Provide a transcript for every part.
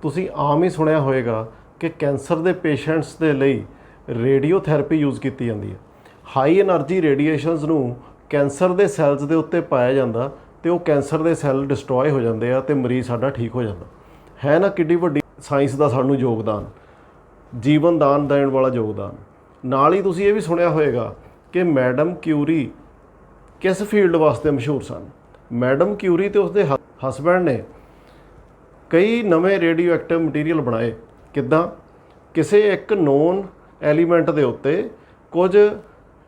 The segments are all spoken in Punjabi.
ਤੁਸੀਂ ਆਮ ਹੀ ਸੁਣਿਆ ਹੋਵੇਗਾ ਕਿ ਕੈਂਸਰ ਦੇ ਪੇਸ਼ੈਂਟਸ ਦੇ ਲਈ ਰੇਡੀਓਥੈਰੇਪੀ ਯੂਜ਼ ਕੀਤੀ ਜਾਂਦੀ ਹੈ। ਹਾਈ એનર્ਜੀ ਰੇਡੀਏਸ਼ਨਸ ਨੂੰ ਕੈਂਸਰ ਦੇ ਸੈੱਲਸ ਦੇ ਉੱਤੇ ਪਾਇਆ ਜਾਂਦਾ ਤੇ ਉਹ ਕੈਂਸਰ ਦੇ ਸੈੱਲ ਡਿਸਟਰੋਏ ਹੋ ਜਾਂਦੇ ਆ ਤੇ ਮਰੀਜ਼ ਸਾਡਾ ਠੀਕ ਹੋ ਜਾਂਦਾ ਹੈ। ਨਾ ਕਿੱਡੀ ਵੱਡੀ ਸਾਇੰਸ ਦਾ ਸਾਨੂੰ ਯੋਗਦਾਨ, ਜੀਵਨ ਦਾਨ ਦੇਣ ਵਾਲਾ ਯੋਗਦਾਨ। ਨਾਲ ਹੀ ਤੁਸੀਂ ਇਹ ਵੀ ਸੁਣਿਆ ਹੋਵੇਗਾ ਕਿ ਮੈਡਮ ਕਿਊਰੀ ਕਿਸ ਫੀਲਡ ਵਾਸਤੇ ਮਸ਼ਹੂਰ ਸਨ। ਮੈਡਮ ਕਿਊਰੀ ਤੇ ਉਸਦੇ ਹਸਬੈਂਡ ਨੇ ਕਈ ਨਵੇਂ ਰੇਡੀਓ ਐਕਟਿਵ ਮਟੀਰੀਅਲ ਬਣਾਏ। ਕਿੱਦਾਂ? ਕਿਸੇ ਇੱਕ ਨੋਨ ਐਲੀਮੈਂਟ ਦੇ ਉੱਤੇ ਕੁਝ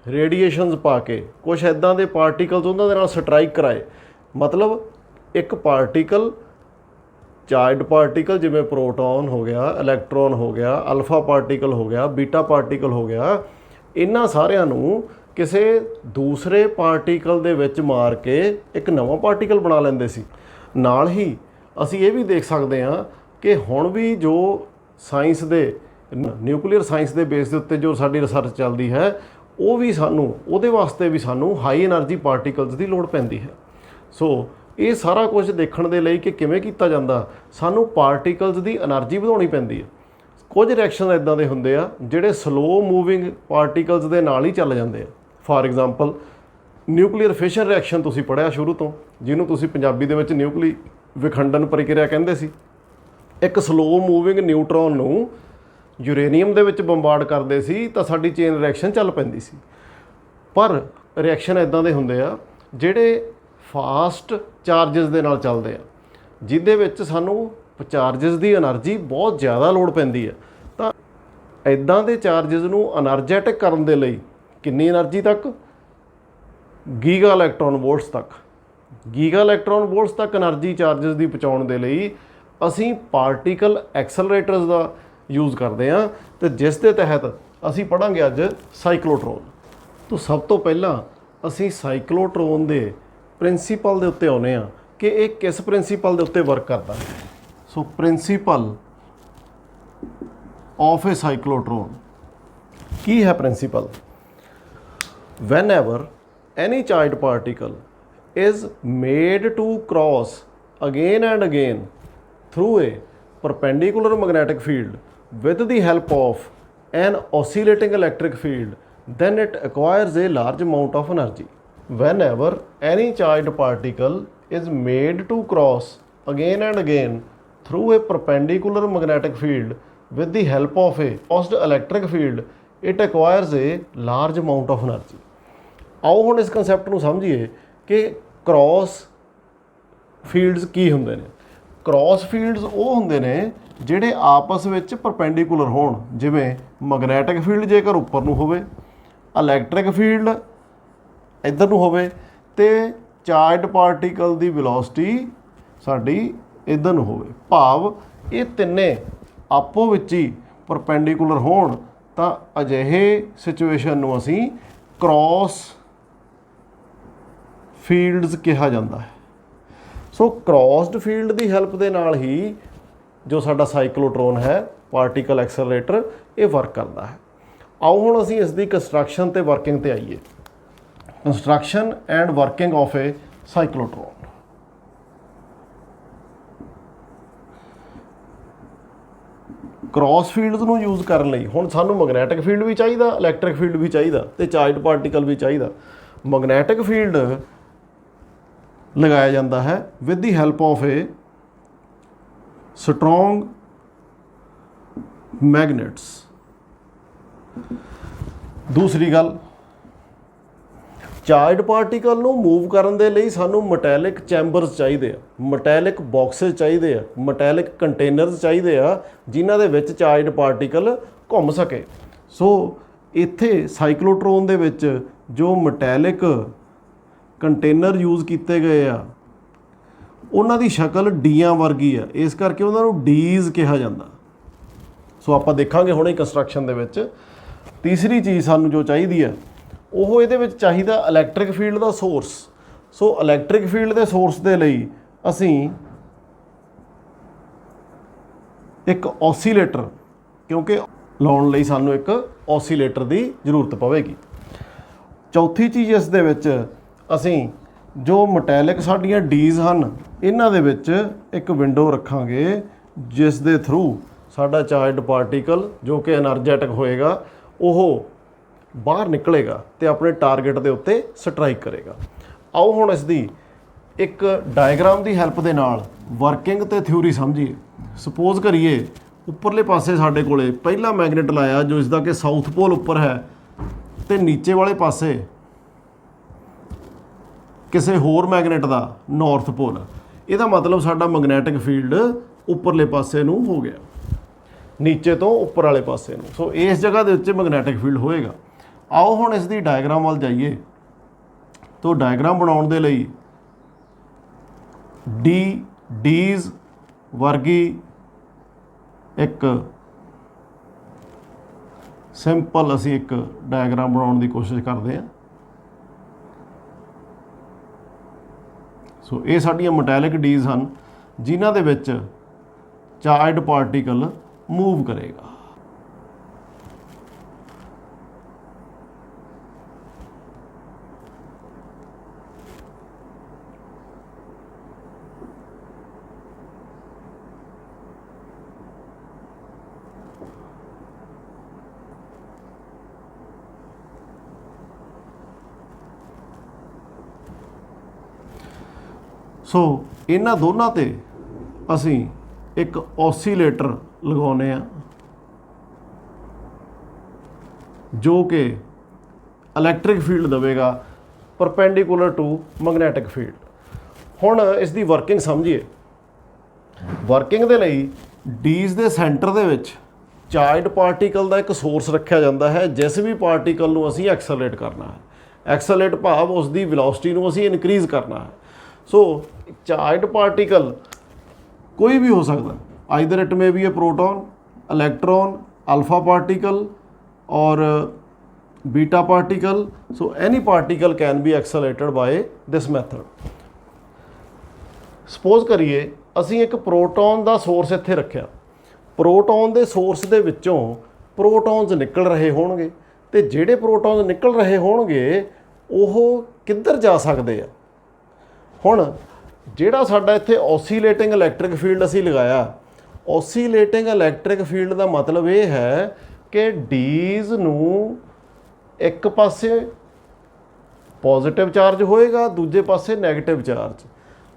ਰੇਡੀਏਸ਼ਨਸ ਪਾ ਕੇ ਕੁਝ ਇੱਦਾਂ ਦੇ ਪਾਰਟੀਕਲਸ ਉਹਨਾਂ ਦੇ ਨਾਲ ਸਟਰਾਈਕ ਕਰਾਏ। ਮਤਲਬ ਇੱਕ ਪਾਰਟੀਕਲ, ਚਾਰਜਡ ਪਾਰਟੀਕਲ ਜਿਵੇਂ ਪ੍ਰੋਟੋਨ ਹੋ ਗਿਆ, ਇਲੈਕਟ੍ਰੋਨ ਹੋ ਗਿਆ, ਅਲਫਾ ਪਾਰਟੀਕਲ ਹੋ ਗਿਆ, ਬੀਟਾ ਪਾਰਟੀਕਲ ਹੋ ਗਿਆ, ਇਹਨਾਂ ਸਾਰਿਆਂ ਨੂੰ ਕਿਸੇ ਦੂਸਰੇ ਪਾਰਟੀਕਲ ਦੇ ਵਿੱਚ ਮਾਰ ਕੇ ਇੱਕ ਨਵਾਂ ਪਾਰਟੀਕਲ ਬਣਾ ਲੈਂਦੇ ਸੀ। ਨਾਲ ਹੀ ਅਸੀਂ ਇਹ ਵੀ ਦੇਖ ਸਕਦੇ ਹਾਂ ਕਿ ਹੁਣ ਵੀ ਜੋ ਸਾਇੰਸ ਦੇ ਨਿਊਕਲੀਅਰ ਸਾਇੰਸ ਦੇ ਬੇਸ ਦੇ ਉੱਤੇ ਜੋ ਸਾਡੀ ਰਿਸਰਚ ਚੱਲਦੀ ਹੈ, ਉਹ ਵੀ ਸਾਨੂੰ ਉਹਦੇ ਵਾਸਤੇ ਵੀ ਸਾਨੂੰ ਹਾਈ એનર્ਜੀ ਪਾਰਟੀਕਲਸ ਦੀ ਲੋੜ ਪੈਂਦੀ ਹੈ। ਸੋ ਇਹ ਸਾਰਾ ਕੁਝ ਦੇਖਣ ਦੇ ਲਈ ਕਿ ਕਿਵੇਂ ਕੀਤਾ ਜਾਂਦਾ, ਸਾਨੂੰ ਪਾਰਟੀਕਲਸ ਦੀ એનર્ਜੀ ਵਧਾਉਣੀ ਪੈਂਦੀ ਹੈ। ਕੁਝ ਰਿਐਕਸ਼ਨ ਇੱਦਾਂ ਦੇ ਹੁੰਦੇ ਆ ਜਿਹੜੇ ਸਲੋ ਮੂਵਿੰਗ ਪਾਰਟੀਕਲਸ ਦੇ ਨਾਲ ਹੀ ਚੱਲ ਜਾਂਦੇ ਆ। For example nuclear fashion reaction ਤੁਸੀਂ ਪੜ੍ਹਿਆ ਸ਼ੁਰੂ ਤੋਂ, ਜਿਹਨੂੰ ਤੁਸੀਂ ਪੰਜਾਬੀ ਦੇ ਵਿੱਚ ਨਿਊਕਲੀ ਵਿਖੰਡਨ ਪ੍ਰਕਿਰਿਆ ਕਹਿੰਦੇ ਸੀ। ਇੱਕ ਸਲੋ ਮੂਵਿੰਗ ਨਿਊਟਰੋਨ ਨੂੰ ਯੂਰੇਨੀਅਮ ਦੇ ਵਿੱਚ ਬੰਬਾਰਡ ਕਰਦੇ ਸੀ ਤਾਂ ਸਾਡੀ ਚੇਨ ਰਿਐਕਸ਼ਨ ਚੱਲ ਪੈਂਦੀ ਸੀ। ਪਰ ਰਿਐਕਸ਼ਨ ਇੱਦਾਂ ਦੇ ਹੁੰਦੇ ਆ ਜਿਹੜੇ ਫਾਸਟ ਚਾਰਜਸ ਦੇ ਨਾਲ ਚੱਲਦੇ ਆ, ਜਿਹਦੇ ਵਿੱਚ ਸਾਨੂੰ ਚਾਰਜਸ ਦੀ એનર્ਜੀ ਬਹੁਤ ਜ਼ਿਆਦਾ ਲੋੜ ਪੈਂਦੀ ਹੈ। ਤਾਂ ਇੱਦਾਂ ਦੇ ਚਾਰਜਸ ਨੂੰ એનર્ਜੈਟਿਕ ਕਰਨ ਦੇ ਲਈ ਕਿੰਨੀ એનર્ਜੀ ਤੱਕ? ਗੀਗਾ ਇਲੈਕਟ੍ਰੋਨ ਵੋਲਟਸ ਤੱਕ। ਗੀਗਾ ਇਲੈਕਟ੍ਰੋਨ ਵੋਲਟਸ ਤੱਕ એનર્ਜੀ ਚਾਰਜਸ ਦੀ ਪਹੁੰਚਾਉਣ ਦੇ ਲਈ ਅਸੀਂ ਪਾਰਟੀਕਲ ਐਕਸਲਰੇਟਰਸ ਦਾ ਯੂਜ਼ ਕਰਦੇ ਹਾਂ, ਤੇ ਜਿਸ ਦੇ ਤਹਿਤ ਅਸੀਂ ਪੜ੍ਹਾਂਗੇ ਅੱਜ ਸਾਈਕਲੋਟਰੋਨ। ਤਾਂ ਸਭ ਤੋਂ ਪਹਿਲਾਂ ਅਸੀਂ ਸਾਈਕਲੋਟਰੋਨ ਦੇ ਪ੍ਰਿੰਸੀਪਲ ਦੇ ਉੱਤੇ ਆਉਂਦੇ ਹਾਂ ਕਿ ਇਹ ਕਿਸ ਪ੍ਰਿੰਸੀਪਲ ਦੇ ਉੱਤੇ ਵਰਕ ਕਰਦਾ ਹੈ। ਸੋ ਪ੍ਰਿੰਸੀਪਲ ਆਫ ਏ ਸਾਈਕਲੋਟਰੋਨ ਕੀ ਹੈ? Principal, whenever any charged particle is made to cross again and again through a perpendicular magnetic field with the help of an oscillating electric field, then it acquires a large amount of energy. Whenever any charged particle is made to cross again and again through a perpendicular magnetic field with the help of a caused electric field, it acquires a large amount of energy. ਆਓ ਹੁਣ ਇਸ ਕਨਸੈਪਟ ਨੂੰ ਸਮਝੀਏ ਕਿ ਕ੍ਰੋਸ ਫੀਲਡਸ ਕੀ ਹੁੰਦੇ ਨੇ। ਕ੍ਰੋਸ ਫੀਲਡਸ ਉਹ ਹੁੰਦੇ ਨੇ ਜਿਹੜੇ ਆਪਸ ਵਿੱਚ ਪਰਪੈਂਡੀਕੂਲਰ ਹੋਣ। ਜਿਵੇਂ ਮੈਗਨੈਟਿਕ ਫੀਲਡ ਜੇਕਰ ਉੱਪਰ ਨੂੰ ਹੋਵੇ, ਇਲੈਕਟ੍ਰਿਕ ਫੀਲਡ ਇੱਧਰ ਨੂੰ ਹੋਵੇ, ਤੇ ਚਾਰਜਡ ਪਾਰਟੀਕਲ ਦੀ ਵੈਲੋਸਿਟੀ ਸਾਡੀ ਇੱਧਰ ਨੂੰ ਹੋਵੇ। ਭਾਵ ਇਹ ਤਿੰਨੇ ਆਪੋ ਵਿੱਚ ਹੀ ਪਰਪੈਂਡੀਕੂਲਰ ਹੋਣ ਤਾਂ ਅਜਿਹੇ ਸਿਚੁਏਸ਼ਨ ਨੂੰ ਅਸੀਂ ਕ੍ਰੋਸ ਫੀਲਡਸ ਕਿਹਾ ਜਾਂਦਾ ਹੈ। ਸੋ ਕ੍ਰੋਸਡ ਫੀਲਡ ਦੀ ਹੈਲਪ ਦੇ ਨਾਲ ਹੀ ਜੋ ਸਾਡਾ ਸਾਈਕਲੋਟਰੋਨ ਹੈ, ਪਾਰਟੀਕਲ ਐਕਸਲਰੇਟਰ, ਇਹ ਵਰਕ ਕਰਦਾ ਹੈ। ਆਓ ਹੁਣ ਅਸੀਂ ਇਸ ਦੀ ਕੰਸਟਰਕਸ਼ਨ ਤੇ ਵਰਕਿੰਗ ਤੇ ਆਈਏ। Construction and working of a cyclotron. Cross fields ਨੂੰ ਯੂਜ਼ ਕਰਨ ਲਈ ਹੁਣ ਸਾਨੂੰ ਮੈਗਨੈਟਿਕ ਫੀਲਡ ਵੀ ਚਾਹੀਦਾ, ਇਲੈਕਟ੍ਰਿਕ ਫੀਲਡ ਵੀ ਚਾਹੀਦਾ, ਤੇ ਚਾਰਜਡ ਪਾਰਟੀਕਲ ਵੀ ਚਾਹੀਦਾ। ਮੈਗਨੈਟਿਕ ਫੀਲਡ ਲਗਾਇਆ ਜਾਂਦਾ ਹੈ with the help of a strong magnets. ਦੂਸਰੀ ਗੱਲ, ਚਾਰਜਡ ਪਾਰਟੀਕਲ ਨੂੰ ਮੂਵ ਕਰਨ ਦੇ ਲਈ ਸਾਨੂੰ ਮੈਟੈਲਿਕ ਚੈਂਬਰਸ ਚਾਹੀਦੇ ਆ, ਮੈਟੈਲਿਕ ਬਾਕਸਿਸ ਚਾਹੀਦੇ ਆ, ਮੈਟੈਲਿਕ ਕੰਟੇਨਰਸ ਚਾਹੀਦੇ ਆ, ਜਿਨ੍ਹਾਂ ਦੇ ਵਿੱਚ ਚਾਰਜਡ ਪਾਰਟੀਕਲ ਘੁੰਮ ਸਕੇ। ਸੋ ਇੱਥੇ ਸਾਈਕਲੋਟਰੋਨ ਦੇ ਵਿੱਚ ਜੋ ਮੈਟੈਲਿਕ ਕੰਟੇਨਰ ਯੂਜ਼ ਕੀਤੇ ਗਏ ਆ, ਉਹਨਾਂ ਦੀ ਸ਼ਕਲ ਡੀਆਂ ਵਰਗੀ ਆ, ਇਸ ਕਰਕੇ ਉਹਨਾਂ ਨੂੰ ਡੀਜ਼ ਕਿਹਾ ਜਾਂਦਾ। ਸੋ ਆਪਾਂ ਦੇਖਾਂਗੇ ਹੁਣੇ ਕੰਸਟਰਕਸ਼ਨ ਦੇ ਵਿੱਚ। ਤੀਸਰੀ ਚੀਜ਼ ਸਾਨੂੰ ਜੋ ਚਾਹੀਦੀ ਆ, ਉਹ ਇਹਦੇ ਵਿੱਚ ਚਾਹੀਦਾ ਇਲੈਕਟ੍ਰਿਕ ਫੀਲਡ ਦਾ ਸੋਰਸ। ਸੋ ਇਲੈਕਟ੍ਰਿਕ ਫੀਲਡ ਦੇ ਸੋਰਸ ਦੇ ਲਈ ਅਸੀਂ ਇੱਕ ਔਸੀਲੇਟਰ, ਕਿਉਂਕਿ ਲਾਉਣ ਲਈ ਸਾਨੂੰ ਇੱਕ ਔਸੀਲੇਟਰ ਦੀ ਜ਼ਰੂਰਤ ਪਵੇਗੀ। ਚੌਥੀ ਚੀਜ਼ ਇਸ ਦੇ ਵਿੱਚ ਅਸੀਂ ਜੋ ਮੈਟੈਲਿਕ ਸਾਡੀਆਂ ਡੀਜ਼ ਹਨ, ਇਹਨਾਂ ਦੇ ਵਿੱਚ ਇੱਕ ਵਿੰਡੋ ਰੱਖਾਂਗੇ ਜਿਸ ਦੇ ਥਰੂ ਸਾਡਾ ਚਾਰਜਡ ਪਾਰਟੀਕਲ ਜੋ ਕਿ એનਰਜੈਟਿਕ ਹੋਏਗਾ ਉਹ ਬਾਹਰ ਨਿਕਲੇਗਾ ਤੇ ਆਪਣੇ ਟਾਰਗੇਟ ਦੇ ਉੱਤੇ ਸਟ੍ਰਾਈਕ ਕਰੇਗਾ। ਆਓ ਹੁਣ ਇਸ ਦੀ ਇੱਕ ਡਾਇਗਰਾਮ ਦੀ ਹੈਲਪ ਦੇ ਨਾਲ ਵਰਕਿੰਗ ਤੇ ਥਿਊਰੀ ਸਮਝੀਏ। ਸਪੋਜ਼ ਕਰੀਏ ਉੱਪਰਲੇ ਪਾਸੇ ਸਾਡੇ ਕੋਲੇ ਪਹਿਲਾ ਮੈਗਨੇਟ ਲਾਇਆ ਜੋ ਇਸ ਦਾ ਕਿ ਸਾਊਥ ਪੋਲ ਉੱਪਰ ਹੈ ਤੇ ਨੀਚੇ ਵਾਲੇ ਪਾਸੇ ਕਿਸੇ ਹੋਰ ਮੈਗਨੇਟ ਦਾ ਨਾਰਥ ਪੋਲ। ਇਹਦਾ ਮਤਲਬ ਸਾਡਾ ਮੈਗਨੈਟਿਕ ਫੀਲਡ ਉੱਪਰਲੇ ਪਾਸੇ ਨੂੰ ਹੋ ਗਿਆ, ਨੀਚੇ ਤੋਂ ਉੱਪਰ ਵਾਲੇ ਪਾਸੇ ਨੂੰ। ਸੋ ਇਸ ਜਗ੍ਹਾ ਦੇ ਉੱਤੇ ਮੈਗਨੈਟਿਕ ਫੀਲਡ ਹੋਏਗਾ। ਆਓ ਹੁਣ ਇਸ ਦੀ ਡਾਇਗਰਾਮ ਵੱਲ ਜਾਈਏ। ਤੋਂ ਡਾਇਗਰਾਮ ਬਣਾਉਣ ਦੇ ਲਈ ਡੀਜ਼ ਵਰਗੀ ਇੱਕ ਸਿੰਪਲ ਅਸੀਂ ਇੱਕ ਡਾਇਗਰਾਮ ਬਣਾਉਣ ਦੀ ਕੋਸ਼ਿਸ਼ ਕਰਦੇ ਹਾਂ। ਸੋ ਇਹ ਸਾਡੀਆਂ ਮੈਟੈਲਿਕ ਡੀਜ਼ ਹਨ ਜਿਨ੍ਹਾਂ ਦੇ ਵਿੱਚ ਚਾਰਜਡ ਪਾਰਟੀਕਲ ਮੂਵ ਕਰੇਗਾ। ਸੋ ਇਹਨਾਂ ਦੋਨਾਂ ਤੇ ਅਸੀਂ ਇੱਕ ਓਸੀਲੇਟਰ ਲਗਾਉਂਦੇ ਹਾਂ ਜੋ ਕਿ ਇਲੈਕਟ੍ਰਿਕ ਫੀਲਡ ਦੇਵੇਗਾ ਪਰਪੈਂਡੀਕੂਲਰ ਟੂ ਮੈਗਨੈਟਿਕ ਫੀਲਡ। ਹੁਣ ਇਸ ਦੀ ਵਰਕਿੰਗ ਸਮਝੀਏ। ਵਰਕਿੰਗ ਦੇ ਲਈ ਡੀਜ਼ ਦੇ ਸੈਂਟਰ ਦੇ ਵਿੱਚ ਚਾਰਜਡ ਪਾਰਟੀਕਲ ਦਾ ਇੱਕ ਸੋਰਸ ਰੱਖਿਆ ਜਾਂਦਾ ਹੈ। ਜਿਸ ਵੀ ਪਾਰਟੀਕਲ ਨੂੰ ਅਸੀਂ ਐਕਸਲਰੇਟ ਕਰਨਾ ਹੈ, ਐਕਸਲਰੇਟ ਭਾਵ ਉਸ ਦੀ ਵੈਲੋਸਿਟੀ ਨੂੰ ਅਸੀਂ ਇਨਕਰੀਜ਼ ਕਰਨਾ ਹੈ। ਸੋ ਚਾਰਜਡ ਪਾਰਟੀਕਲ ਕੋਈ ਵੀ ਹੋ ਸਕਦਾ, either it may be a proton, electron, alpha particle और beta particle. So any particle can be accelerated by this method. Suppose करिए ਅਸੀਂ ਇੱਕ ਪ੍ਰੋਟੋਨ ਦਾ ਸੋਰਸ ਇੱਥੇ ਰੱਖਿਆ। ਪ੍ਰੋਟੋਨ ਦੇ ਸੋਰਸ ਦੇ ਵਿੱਚੋਂ ਪ੍ਰੋਟੋਨਸ ਨਿਕਲ ਰਹੇ ਹੋਣਗੇ ਤੇ ਜਿਹੜੇ ਪ੍ਰੋਟੋਨਸ ਨਿਕਲ ਰਹੇ ਹੋਣਗੇ ਉਹ ਕਿੱਧਰ ਜਾ ਸਕਦੇ ਆ। ਹੁਣ ਜਿਹੜਾ ਸਾਡਾ ਇੱਥੇ ਓਸੀਲੇਟਿੰਗ ਇਲੈਕਟ੍ਰਿਕ ਫੀਲਡ ਅਸੀਂ ਲਗਾਇਆ, ਓਸੀਲੇਟਿੰਗ ਇਲੈਕਟ੍ਰਿਕ ਫੀਲਡ ਦਾ ਮਤਲਬ ਇਹ ਹੈ ਕਿ ਡੀਜ਼ ਨੂੰ ਇੱਕ ਪਾਸੇ ਪੋਜ਼ਿਟਿਵ ਚਾਰਜ ਹੋਏਗਾ, ਦੂਜੇ ਪਾਸੇ ਨੈਗੇਟਿਵ ਚਾਰਜ।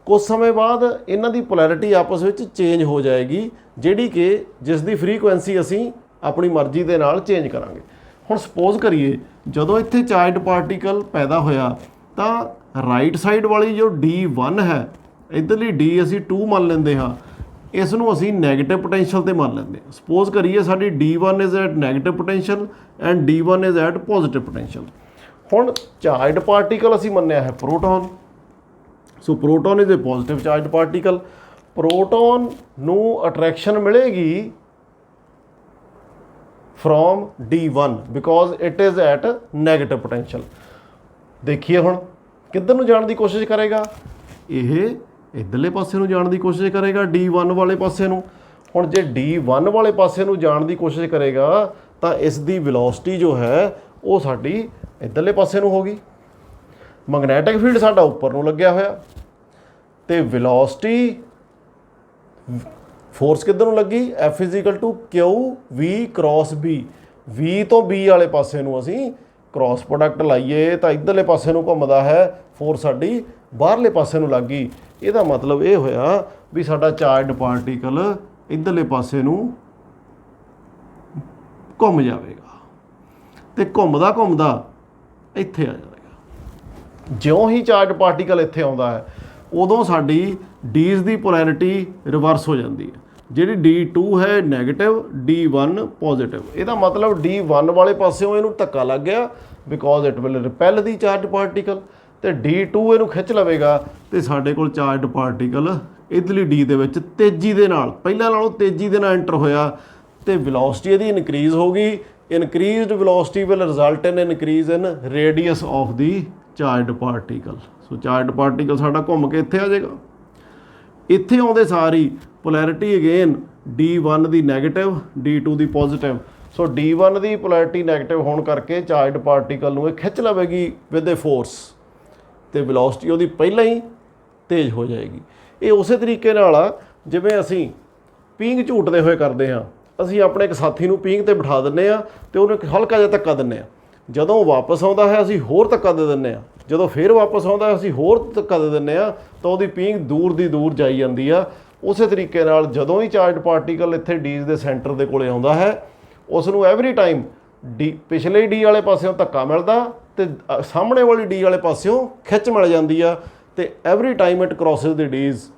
ਕੁਝ ਸਮੇਂ ਬਾਅਦ ਇਹਨਾਂ ਦੀ ਪੋਲੈਰਿਟੀ ਆਪਸ ਵਿੱਚ ਚੇਂਜ ਹੋ ਜਾਏਗੀ, ਜਿਹੜੀ ਕਿ ਜਿਸ ਦੀ ਫਰੀਕੁਐਂਸੀ ਅਸੀਂ ਆਪਣੀ ਮਰਜ਼ੀ ਦੇ ਨਾਲ ਚੇਂਜ ਕਰਾਂਗੇ। ਹੁਣ ਸਪੋਜ਼ ਕਰੀਏ ਜਦੋਂ ਇੱਥੇ ਚਾਰਜਡ ਪਾਰਟੀਕਲ ਪੈਦਾ ਹੋਇਆ ਤਾਂ ਰਾਈਟ ਸਾਈਡ ਵਾਲੀ ਜੋ D1 ਹੈ, ਇੱਧਰਲੀ D ਅਸੀਂ 2 ਮੰਨ ਲੈਂਦੇ ਹਾਂ, ਇਸ ਨੂੰ ਅਸੀਂ ਨੈਗੇਟਿਵ ਪੋਟੈਂਸ਼ੀਅਲ ਤੇ ਮੰਨ ਲੈਂਦੇ ਹਾਂ। ਸਪੋਜ਼ ਕਰੀਏ ਸਾਡੀ D1 is at negative potential and D1 is at positive potential. ਹੁਣ ਚਾਰਜਡ ਪਾਰਟੀਕਲ ਅਸੀਂ ਮੰਨਿਆ ਹੈ proton. So proton is A positive charged particle. Proton ਨੂੰ ਅਟਰੈਕਸ਼ਨ ਮਿਲੇਗੀ from D1 because it is at negative potential. ਦੇਖੀਏ ਹੁਣ ਕਿੱਧਰ ਨੂੰ ਜਾਣ ਦੀ ਕੋਸ਼ਿਸ਼ ਕਰੇਗਾ, ਇਹ ਇੱਧਰਲੇ ਪਾਸੇ ਨੂੰ ਜਾਣ ਦੀ ਕੋਸ਼ਿਸ਼ ਕਰੇਗਾ, D1 ਵਾਲੇ ਪਾਸੇ ਨੂੰ। ਹੁਣ ਜੇ D1 ਵਾਲੇ ਪਾਸੇ ਨੂੰ ਜਾਣ ਦੀ ਕੋਸ਼ਿਸ਼ ਕਰੇਗਾ ਤਾਂ ਇਸ ਦੀ ਵੈਲੋਸਿਟੀ ਜੋ ਹੈ ਉਹ ਸਾਡੀ ਇੱਧਰਲੇ ਪਾਸੇ ਨੂੰ ਹੋਗੀ। ਮੈਗਨੈਟਿਕ ਫੀਲਡ ਸਾਡਾ ਉੱਪਰ ਨੂੰ ਲੱਗਿਆ ਹੋਇਆ ਤੇ ਵੈਲੋਸਿਟੀ ਫੋਰਸ ਕਿੱਧਰ ਨੂੰ ਲੱਗੀ, F = QV cross B। V ਤੋਂ B ਵਾਲੇ ਪਾਸੇ ਨੂੰ ਅਸੀਂ ਕ੍ਰਾਸ ਪ੍ਰੋਡਕਟ ਲਾਈਏ ਤਾਂ ਇੱਧਰਲੇ ਪਾਸੇ ਨੂੰ ਘੁੰਮਦਾ ਹੈ, ਫੋਰਸ ਸਾਡੀ ਬਾਹਰਲੇ ਪਾਸੇ ਨੂੰ ਲੱਗ ਗਈ। ਇਹਦਾ ਮਤਲਬ ਇਹ ਹੋਇਆ ਵੀ ਸਾਡਾ ਚਾਰਜਡ ਪਾਰਟੀਕਲ ਇੱਧਰਲੇ ਪਾਸੇ ਨੂੰ ਘੁੰਮ ਜਾਵੇਗਾ ਤੇ ਘੁੰਮਦਾ ਘੁੰਮਦਾ ਇੱਥੇ ਆ ਜਾਵੇਗਾ। ਜਿਉਂ ਹੀ ਚਾਰਜਡ ਪਾਰਟੀਕਲ ਇੱਥੇ ਆਉਂਦਾ ਹੈ ਉਦੋਂ ਸਾਡੀ ਡੀਜ਼ ਦੀ ਪੋਲੈਰਿਟੀ ਰਿਵਰਸ ਹੋ ਜਾਂਦੀ ਹੈ। ਜਿਹੜੀ D2 ਹੈ ਨੈਗੇਟਿਵ, D1 ਪੋਜ਼ਿਟਿਵ। ਇਹਦਾ ਮਤਲਬ D1 ਵਾਲੇ ਪਾਸਿਓਂ ਇਹਨੂੰ ਧੱਕਾ ਲੱਗ ਗਿਆ because it will repeal the charge particle, ਤੇ D2 ਇਹਨੂੰ ਖਿੱਚ ਲਵੇਗਾ ਤੇ ਸਾਡੇ ਕੋਲ ਚਾਰਜਡ ਪਾਰਟੀਕਲ ਇਧਰਲੀ D ਦੇ ਵਿੱਚ ਤੇਜ਼ੀ ਦੇ ਨਾਲ, ਪਹਿਲਾਂ ਨਾਲੋਂ ਤੇਜ਼ੀ ਦੇ ਨਾਲ ਐਂਟਰ ਹੋਇਆ ਤੇ ਵੈਲੋਸਿਟੀ ਇਹਦੀ ਇਨਕਰੀਜ਼ ਹੋ ਗਈ। Increased velocity will result in increase in radius of the charged particle. So charged particle ਸਾਡਾ ਘੁੰਮ ਕੇ ਇੱਥੇ ਆ ਜਾਏਗਾ। ਇੱਥੇ ਆਉਂਦੇ ਸਾਰੀ ਪੋਲੈਰਿਟੀ ਅਗੇਨ D1 ਦੀ ਨੈਗੇਟਿਵ, D2 ਦੀ ਪੋਜ਼ਿਟਿਵ। ਸੋ D1 ਦੀ ਪੋਲੈਰਿਟੀ ਨੈਗੇਟਿਵ ਹੋਣ ਕਰਕੇ ਚਾਰਜਡ ਪਾਰਟੀਕਲ ਨੂੰ ਇਹ ਖਿੱਚ ਲਵੇਗੀ ਵਿਦ ਏ ਫੋਰਸ ਤੇ ਵੈਲੋਸਿਟੀ ਉਹਦੀ ਪਹਿਲਾਂ ਹੀ ਤੇਜ਼ ਹੋ ਜਾਏਗੀ। ਇਹ ਉਸੇ ਤਰੀਕੇ ਨਾਲ ਆ ਜਿਵੇਂ ਅਸੀਂ ਪੀਂਘ ਝੂਟਦੇ ਹੋਏ ਕਰਦੇ ਹਾਂ। ਅਸੀਂ ਆਪਣੇ ਇੱਕ ਸਾਥੀ ਨੂੰ ਪੀਂਘ ਤੇ ਬਿਠਾ ਦਿੰਦੇ ਹਾਂ ਤੇ ਉਹਨੂੰ ਇੱਕ ਹਲਕਾ ਜਿਹਾ ਧੱਕਾ ਦਿੰਦੇ ਹਾਂ। ਜਦੋਂ ਵਾਪਸ ਆਉਂਦਾ ਹੈ ਅਸੀਂ ਹੋਰ ਧੱਕਾ ਦੇ ਦਿੰਦੇ ਹਾਂ। ਜਦੋਂ ਫਿਰ ਵਾਪਸ ਆਉਂਦਾ ਅਸੀਂ ਹੋਰ ਧੱਕਾ ਦੇ ਦਿੰਦੇ ਹਾਂ ਤਾਂ ਉਹਦੀ ਪੀਂਘ ਦੂਰ ਦੀ ਦੂਰ ਜਾਈ ਜਾਂਦੀ ਆ। ਉਸੇ ਤਰੀਕੇ ਨਾਲ ਜਦੋਂ ਹੀ ਚਾਰਜਡ ਪਾਰਟੀਕਲ ਇੱਥੇ ਡੀਜ਼ ਦੇ ਸੈਂਟਰ ਦੇ ਕੋਲੇ ਆਉਂਦਾ ਹੈ ਉਸ ਨੂੰ ਐਵਰੀ ਟਾਈਮ ਪਿਛਲੇ ਡੀ ਵਾਲੇ ਪਾਸਿਓਂ ਧੱਕਾ ਮਿਲਦਾ ਤੇ ਸਾਹਮਣੇ ਵਾਲੀ ਡੀ ਵਾਲੇ ਪਾਸਿਓਂ ਖਿੱਚ ਮਿਲ ਜਾਂਦੀ ਆ ਤੇ every time it ਕ੍ਰੋਸਿਸ the D's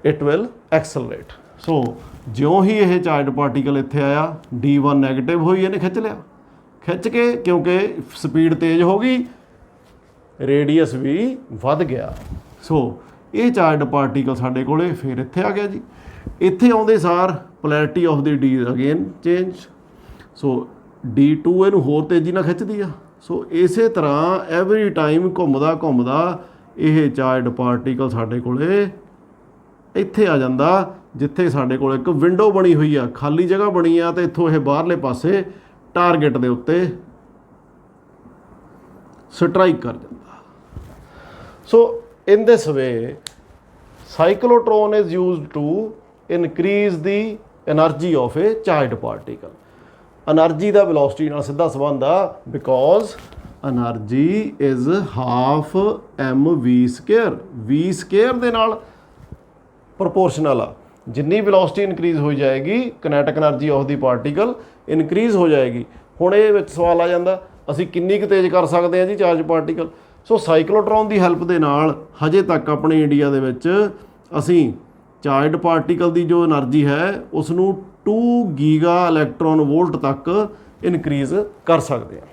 it will accelerate. ਸੋ ਜਿਉਂ ਹੀ ਇਹ ਚਾਰਜਡ ਪਾਰਟੀਕਲ ਇੱਥੇ ਆਇਆ D1 ਨੈਗੇਟਿਵ ਹੋਈ, ਇਹਨੇ ਖਿੱਚ ਲਿਆ। ਖਿੱਚ ਕੇ ਕਿਉਂਕਿ ਸਪੀਡ ਤੇਜ਼ ਹੋ ਗਈ ਰੇਡੀਅਸ ਵੀ ਵੱਧ ਗਿਆ। ਸੋ ਇਹ ਚਾਰਜਡ ਪਾਰਟੀਕਲ ਸਾਡੇ ਕੋਲੇ ਫਿਰ ਇੱਥੇ ਆ ਗਿਆ ਜੀ। ਇੱਥੇ ਆਉਂਦੇ ਸਾਰ polarity of the D again change. So D2 ਇਹਨੂੰ ਹੋਰ ਤੇਜ਼ੀ ਨਾਲ ਖਿੱਚਦੀ ਆ। ਸੋ ਇਸੇ ਤਰ੍ਹਾਂ ਐਵਰੀ ਟਾਈਮ ਘੁੰਮਦਾ ਘੁੰਮਦਾ ਇਹ ਚਾਰਜਡ ਪਾਰਟੀਕਲ ਸਾਡੇ ਕੋਲੇ ਇੱਥੇ ਆ ਜਾਂਦਾ ਜਿੱਥੇ ਸਾਡੇ ਕੋਲ ਇੱਕ ਵਿੰਡੋ ਬਣੀ ਹੋਈ ਆ, ਖਾਲੀ ਜਗ੍ਹਾ ਬਣੀ ਆ ਤੇ ਇੱਥੋਂ ਇਹ ਬਾਹਰਲੇ ਪਾਸੇ ਟਾਰਗੇਟ ਦੇ ਉੱਤੇ ਸਟ੍ਰਾਈਕ ਕਰ ਜਾਂਦਾ। ਸੋ in this way cyclotron is used to increase the energy of a charged particle। Energy ਦਾ ਵੈਲੋਸਿਟੀ ਨਾਲ ਸਿੱਧਾ ਸੰਬੰਧ ਆ because energy is half mv square. v square ਦੇ ਨਾਲ ਪ੍ਰੋਪੋਰਸ਼ਨਲ ਆ। ਜਿੰਨੀ ਵੈਲੋਸਿਟੀ ਇਨਕਰੀਜ਼ ਹੋ ਜਾਏਗੀ kinetic energy of the particle increase ਹੋ ਜਾਏਗੀ। ਹੁਣ ਇਹ ਵਿੱਚ ਸਵਾਲ ਆ ਜਾਂਦਾ ਅਸੀਂ ਕਿੰਨੀ ਕੁ ਤੇਜ਼ ਕਰ ਸਕਦੇ ਹਾਂ ਜੀ ਚਾਰਜ ਪਾਰਟੀਕਲ। ਸੋ ਸਾਈਕਲੋਟਰੋਨ ਦੀ ਹੈਲਪ ਦੇ ਨਾਲ ਹਜੇ ਤੱਕ ਆਪਣੇ ਇੰਡੀਆ ਦੇ ਵਿੱਚ ਅਸੀਂ ਚਾਰਜਡ ਪਾਰਟੀਕਲ ਦੀ ਜੋ એનર્ਜੀ ਹੈ ਉਸ ਨੂੰ 2 ਗੀਗਾ ਇਲੈਕਟ੍ਰੋਨ ਵੋਲਟ ਤੱਕ ਇਨਕਰੀਜ਼ ਕਰ ਸਕਦੇ ਹਾਂ।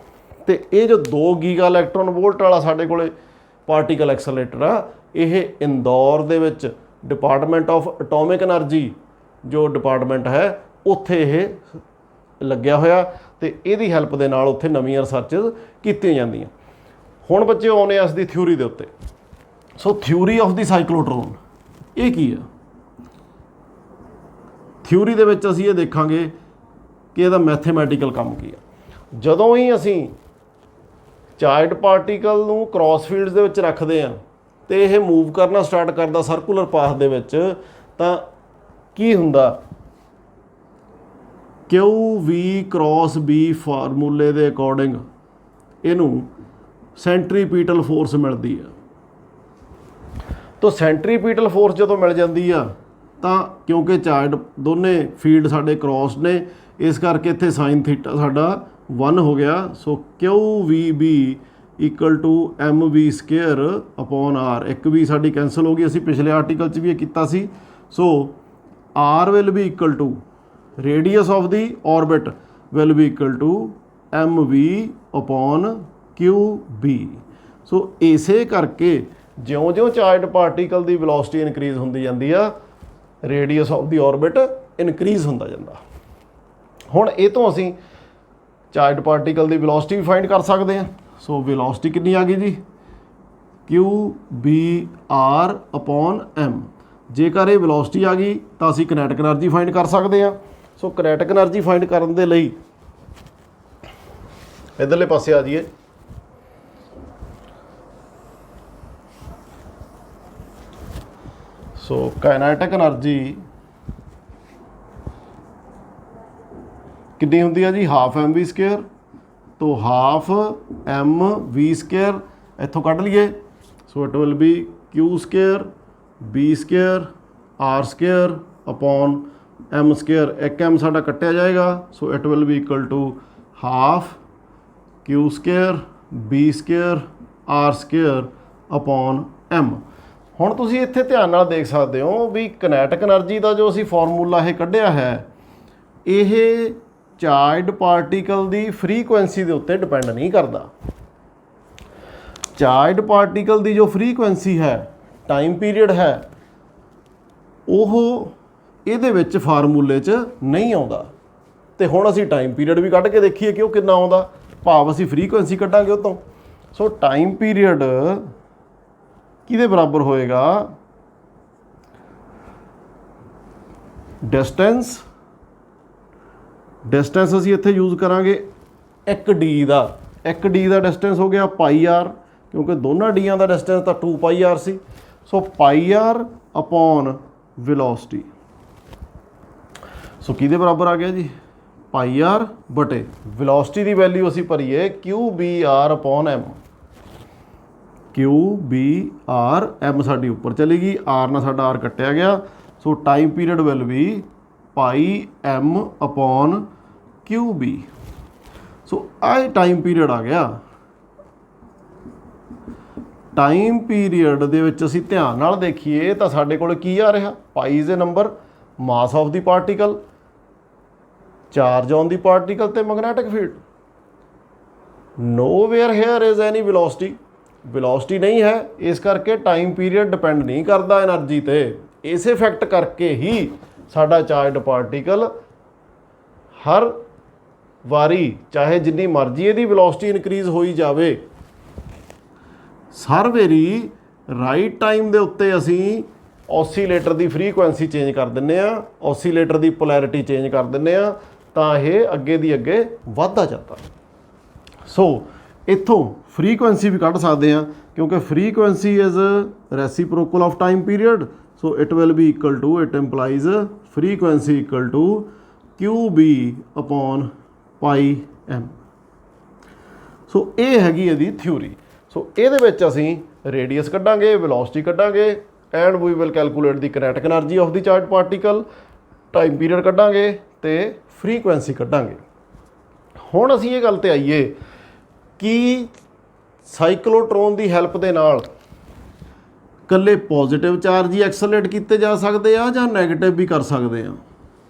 ਅਤੇ ਇਹ ਜੋ 2 ਗੀਗਾ ਇਲੈਕਟ੍ਰੋਨ ਵੋਲਟ ਵਾਲਾ ਸਾਡੇ ਕੋਲੇ ਪਾਰਟੀਕਲ ਐਕਸਲਰੇਟਰ ਆ ਇਹ ਇੰਦੌਰ ਦੇ ਵਿੱਚ ਡਿਪਾਰਟਮੈਂਟ ਆਫ ਐਟੋਮਿਕ ਐਨਰਜੀ ਜੋ ਡਿਪਾਰਟਮੈਂਟ ਹੈ ਉੱਥੇ ਇਹ ਲੱਗਿਆ ਹੋਇਆ ਅਤੇ ਇਹਦੀ ਹੈਲਪ ਦੇ ਨਾਲ ਉੱਥੇ ਨਵੀਆਂ ਰਿਸਰਚਸ ਕੀਤੀਆਂ ਜਾਂਦੀਆਂ। ਹੁਣ ਬੱਚੇ ਆਉਂਦੇ ਆ ਇਸ ਦੀ ਥਿਊਰੀ ਦੇ ਉੱਤੇ। ਸੋ ਥਿਊਰੀ ਆਫ ਦੀ ਸਾਈਕਲੋਟਰੋਨ ਇਹ ਕੀ ਆ? ਥਿਊਰੀ ਦੇ ਵਿੱਚ ਅਸੀਂ ਇਹ ਦੇਖਾਂਗੇ ਕਿ ਇਹਦਾ ਮੈਥੇਮੈਟੀਕਲ ਕੰਮ ਕੀ ਆ। ਜਦੋਂ ਹੀ ਅਸੀਂ ਚਾਰਜਡ ਪਾਰਟੀਕਲ ਨੂੰ ਕ੍ਰੋਸ ਫੀਲਡਸ ਦੇ ਵਿੱਚ ਰੱਖਦੇ ਹਾਂ ਅਤੇ ਇਹ ਮੂਵ ਕਰਨਾ ਸਟਾਰਟ ਕਰਦਾ ਸਰਕੂਲਰ ਪਾਥ ਦੇ ਵਿੱਚ ਤਾਂ ਕੀ ਹੁੰਦਾ QV ਕ੍ਰੋਸ B ਫਾਰਮੂਲੇ ਦੇ ਅਕੋਰਡਿੰਗ ਇਹਨੂੰ ਸੈਂਟਰੀਪੀਟਲ ਫੋਰਸ ਮਿਲਦੀ ਆ। ਤਾਂ ਸੈਂਟਰੀਪੀਟਲ ਫੋਰਸ ਜਦੋਂ ਮਿਲ ਜਾਂਦੀ ਆ ਤਾਂ ਕਿਉਂਕਿ ਚਾਰਜਡ ਦੋਨੇ ਫੀਲਡ ਸਾਡੇ ਕ੍ਰੋਸ ਨੇ ਇਸ ਕਰਕੇ ਇੱਥੇ ਸਾਈਨ ਥੀਟਾ ਸਾਡਾ 1 ਹੋ ਗਿਆ। So QVB equal to MV square upon R। ਇੱਕ ਵੀ ਸਾਡੀ ਕੈਂਸਲ ਹੋ ਗਈ, ਅਸੀਂ ਪਿਛਲੇ ਆਰਟੀਕਲ 'ਚ ਵੀ ਇਹ ਕੀਤਾ ਸੀ। So R will be equal to radius of the orbit will be equal to mv upon qb। ਸੋ ਇਸੇ ਕਰਕੇ ਜਿਉਂ-ਜਿਉਂ ਚਾਰਜਡ ਪਾਰਟੀਕਲ ਦੀ ਵੈਲੋਸਿਟੀ ਇਨਕਰੀਜ਼ ਹੁੰਦੀ ਜਾਂਦੀ ਆ radius of the orbit increase ਹੁੰਦਾ ਜਾਂਦਾ। ਹੁਣ ਇਹ ਤੋਂ ਅਸੀਂ ਚਾਰਜਡ ਪਾਰਟੀਕਲ ਦੀ ਵੈਲੋਸਿਟੀ ਵੀ ਫਾਈਂਡ ਕਰ ਸਕਦੇ ਹਾਂ। ਸੋ ਵੈਲੋਸਿਟੀ ਕਿੰਨੀ ਆ ਗਈ ਜੀ qbr upon m। ਜੇਕਰ ਇਹ ਵੈਲੋਸਿਟੀ ਆ ਗਈ ਤਾਂ ਅਸੀਂ ਕਿਨੈਟਿਕ ਐਨਰਜੀ ਫਾਈਂਡ ਕਰ ਸਕਦੇ ਹਾਂ। ਸੋ ਕਿਨੈਟਿਕ ਐਨਰਜੀ ਫਾਈਂਡ ਕਰਨ ਦੇ ਲਈ ਇੱਧਰਲੇ ਪਾਸੇ ਆ ਜਾਈਏ। ਸੋ ਕਾਈਨੈਟਿਕ ਐਨਰਜੀ ਕਿੰਨੀ ਹੁੰਦੀ ਆ ਜੀ ਹਾਫ mv ਸਕੁਅਰ। ਤੋ ਹਾਫ mv ਸਕੁਅਰ ਇੱਥੋਂ ਕੱਢ ਲਈਏ। So it will be q square b square r square upon m square. ਇੱਕ m ਸਾਡਾ ਕੱਟਿਆ ਜਾਏਗਾ। So it will be equal to half q square b square r square upon m। ਹੁਣ ਤੁਸੀਂ ਇੱਥੇ ਧਿਆਨ ਨਾਲ ਦੇਖ ਸਕਦੇ ਹੋ ਵੀ ਕਿਨੈਟਿਕ ਐਨਰਜੀ ਦਾ ਜੋ ਅਸੀਂ ਫਾਰਮੂਲਾ ਇਹ ਕੱਢਿਆ ਹੈ ਇਹ ਚਾਰਜਡ ਪਾਰਟੀਕਲ ਦੀ ਫਰੀਕੁਐਂਸੀ ਦੇ ਉੱਤੇ ਡਿਪੈਂਡ ਨਹੀਂ ਕਰਦਾ। ਚਾਰਜਡ ਪਾਰਟੀਕਲ ਦੀ ਜੋ ਫਰੀਕੁਐਂਸੀ ਹੈ ਟਾਈਮ ਪੀਰੀਅਡ ਹੈ ਉਹ ਇਹਦੇ ਵਿੱਚ ਫਾਰਮੂਲੇ 'ਚ ਨਹੀਂ ਆਉਂਦਾ। ਅਤੇ ਹੁਣ ਅਸੀਂ ਟਾਈਮ ਪੀਰੀਅਡ ਵੀ ਕੱਢ ਕੇ ਦੇਖੀਏ ਕਿ ਉਹ ਕਿੰਨਾ ਆਉਂਦਾ, ਭਾਵ ਅਸੀਂ ਫਰੀਕੁਐਂਸੀ ਕੱਢਾਂਗੇ ਉਹ ਤੋਂ। ਸੋ ਟਾਈਮ ਪੀਰੀਅਡ ਕਿਹਦੇ ਬਰਾਬਰ ਹੋਏਗਾ ਡਿਸਟੈਂਸ ਅਸੀਂ ਇੱਥੇ ਯੂਜ਼ ਕਰਾਂਗੇ 1d ਦਾ। 1d ਦਾ ਡਿਸਟੈਂਸ ਹੋ ਗਿਆ πr ਕਿਉਂਕਿ ਦੋਨਾਂ ਡੀਆਂ ਦਾ ਡਿਸਟੈਂਸ ਤਾਂ 2πr ਸੀ। ਸੋ πr ਅਪੋਨ ਵੈਲੋਸਿਟੀ। ਸੋ ਕਿਹਦੇ ਬਰਾਬਰ ਆ ਗਿਆ ਜੀ, ਪਾਈ ਆਰ ਬਟੇ ਵੈਲੋਸਿਟੀ ਦੀ ਵੈਲਿਊ ਅਸੀਂ ਭਰੀਏ ਕਿਊ ਬੀ ਆਰ ਅਪੋਨ ਐਮ। ਕਿਊ ਬੀ ਆਰ ਐਮ ਸਾਡੀ ਉੱਪਰ ਚਲੀ ਗਈ, ਆਰ ਨਾਲ ਸਾਡਾ ਆਰ ਕੱਟਿਆ ਗਿਆ। So time period will be pi M upon Q B. So ਆਹ ਟਾਈਮ ਪੀਰੀਅਡ ਆ ਗਿਆ। ਟਾਈਮ ਪੀਰੀਅਡ ਦੇ ਵਿੱਚ ਅਸੀਂ ਧਿਆਨ ਨਾਲ ਦੇਖੀਏ ਤਾਂ ਸਾਡੇ ਕੋਲ ਕੀ ਆ ਰਿਹਾ, pi is a number, mass of the particle, charge on the particle ਤੇ magnetic field. Nowhere here is any velocity, velocity ਨਹੀਂ ਹੈ, ਇਸ ਕਰਕੇ ਟਾਈਮ ਪੀਰੀਅਡ ਡਿਪੈਂਡ ਨਹੀਂ ਕਰਦਾ એનર્ਜੀ ਤੇ। ਇਸੇ ਫੈਕਟ ਕਰਕੇ ਹੀ ਸਾਡਾ ਚਾਰਜਡ ਪਾਰਟੀਕਲ ਹਰ ਵਾਰੀ ਚਾਹੇ ਜਿੰਨੀ ਮਰਜ਼ੀ ਇਹਦੀ ਵੈਲੋਸਿਟੀ ਇਨਕਰੀਜ਼ ਹੋਈ ਜਾਵੇ, ਹਰ ਵਾਰੀ ਰਾਈਟ ਟਾਈਮ ਦੇ ਉੱਤੇ ਅਸੀਂ ਔਸੀਲੇਟਰ ਦੀ ਫਰੀਕੁਐਂਸੀ ਚੇਂਜ ਕਰ ਦਿੰਦੇ ਆ, ਔਸੀਲੇਟਰ ਦੀ ਪੋਲੈਰਿਟੀ ਚੇਂਜ ਕਰ ਦਿੰਦੇ ਆ, ਤਾਂ ਇਹ ਅੱਗੇ ਦੀ ਅੱਗੇ ਵੱਧਦਾ ਜਾਂਦਾ। ਸੋ ਇੱਥੋਂ ਫਰੀਕੁਐਂਸੀ ਵੀ ਕੱਢ ਸਕਦੇ ਆ, ਕਿਉਂਕਿ frequency is reciprocal of time period. So it will be equal to, it implies frequency equal to Q B upon pi M. So ਇਹ ਹੈਗੀ ਇਹਦੀ ਥਿਊਰੀ। ਸੋ ਇਹਦੇ ਵਿੱਚ ਅਸੀਂ ਰੇਡੀਅਸ ਕੱਢਾਂਗੇ, ਵੈਲੋਸਿਟੀ ਕੱਢਾਂਗੇ, and we will calculate the kinetic energy of the charged particle, time period ਕੱਢਾਂਗੇ ਤੇ ਫਰੀਕੁਐਂਸੀ ਕੱਢਾਂਗੇ। ਹੁਣ ਅਸੀਂ ਇਹ ਗੱਲ ਤੇ ਆਈਏ ਕਿ ਸਾਈਕਲੋਟਰੋਨ ਦੀ ਹੈਲਪ ਦੇ ਨਾਲ ਇਕੱਲੇ ਪੋਜ਼ਿਟਿਵ ਚਾਰਜ ਹੀ ਐਕਸਲਰੇਟ ਕੀਤੇ ਜਾ ਸਕਦੇ ਆ ਜਾਂ ਨੈਗੇਟਿਵ ਵੀ ਕਰ ਸਕਦੇ ਆ?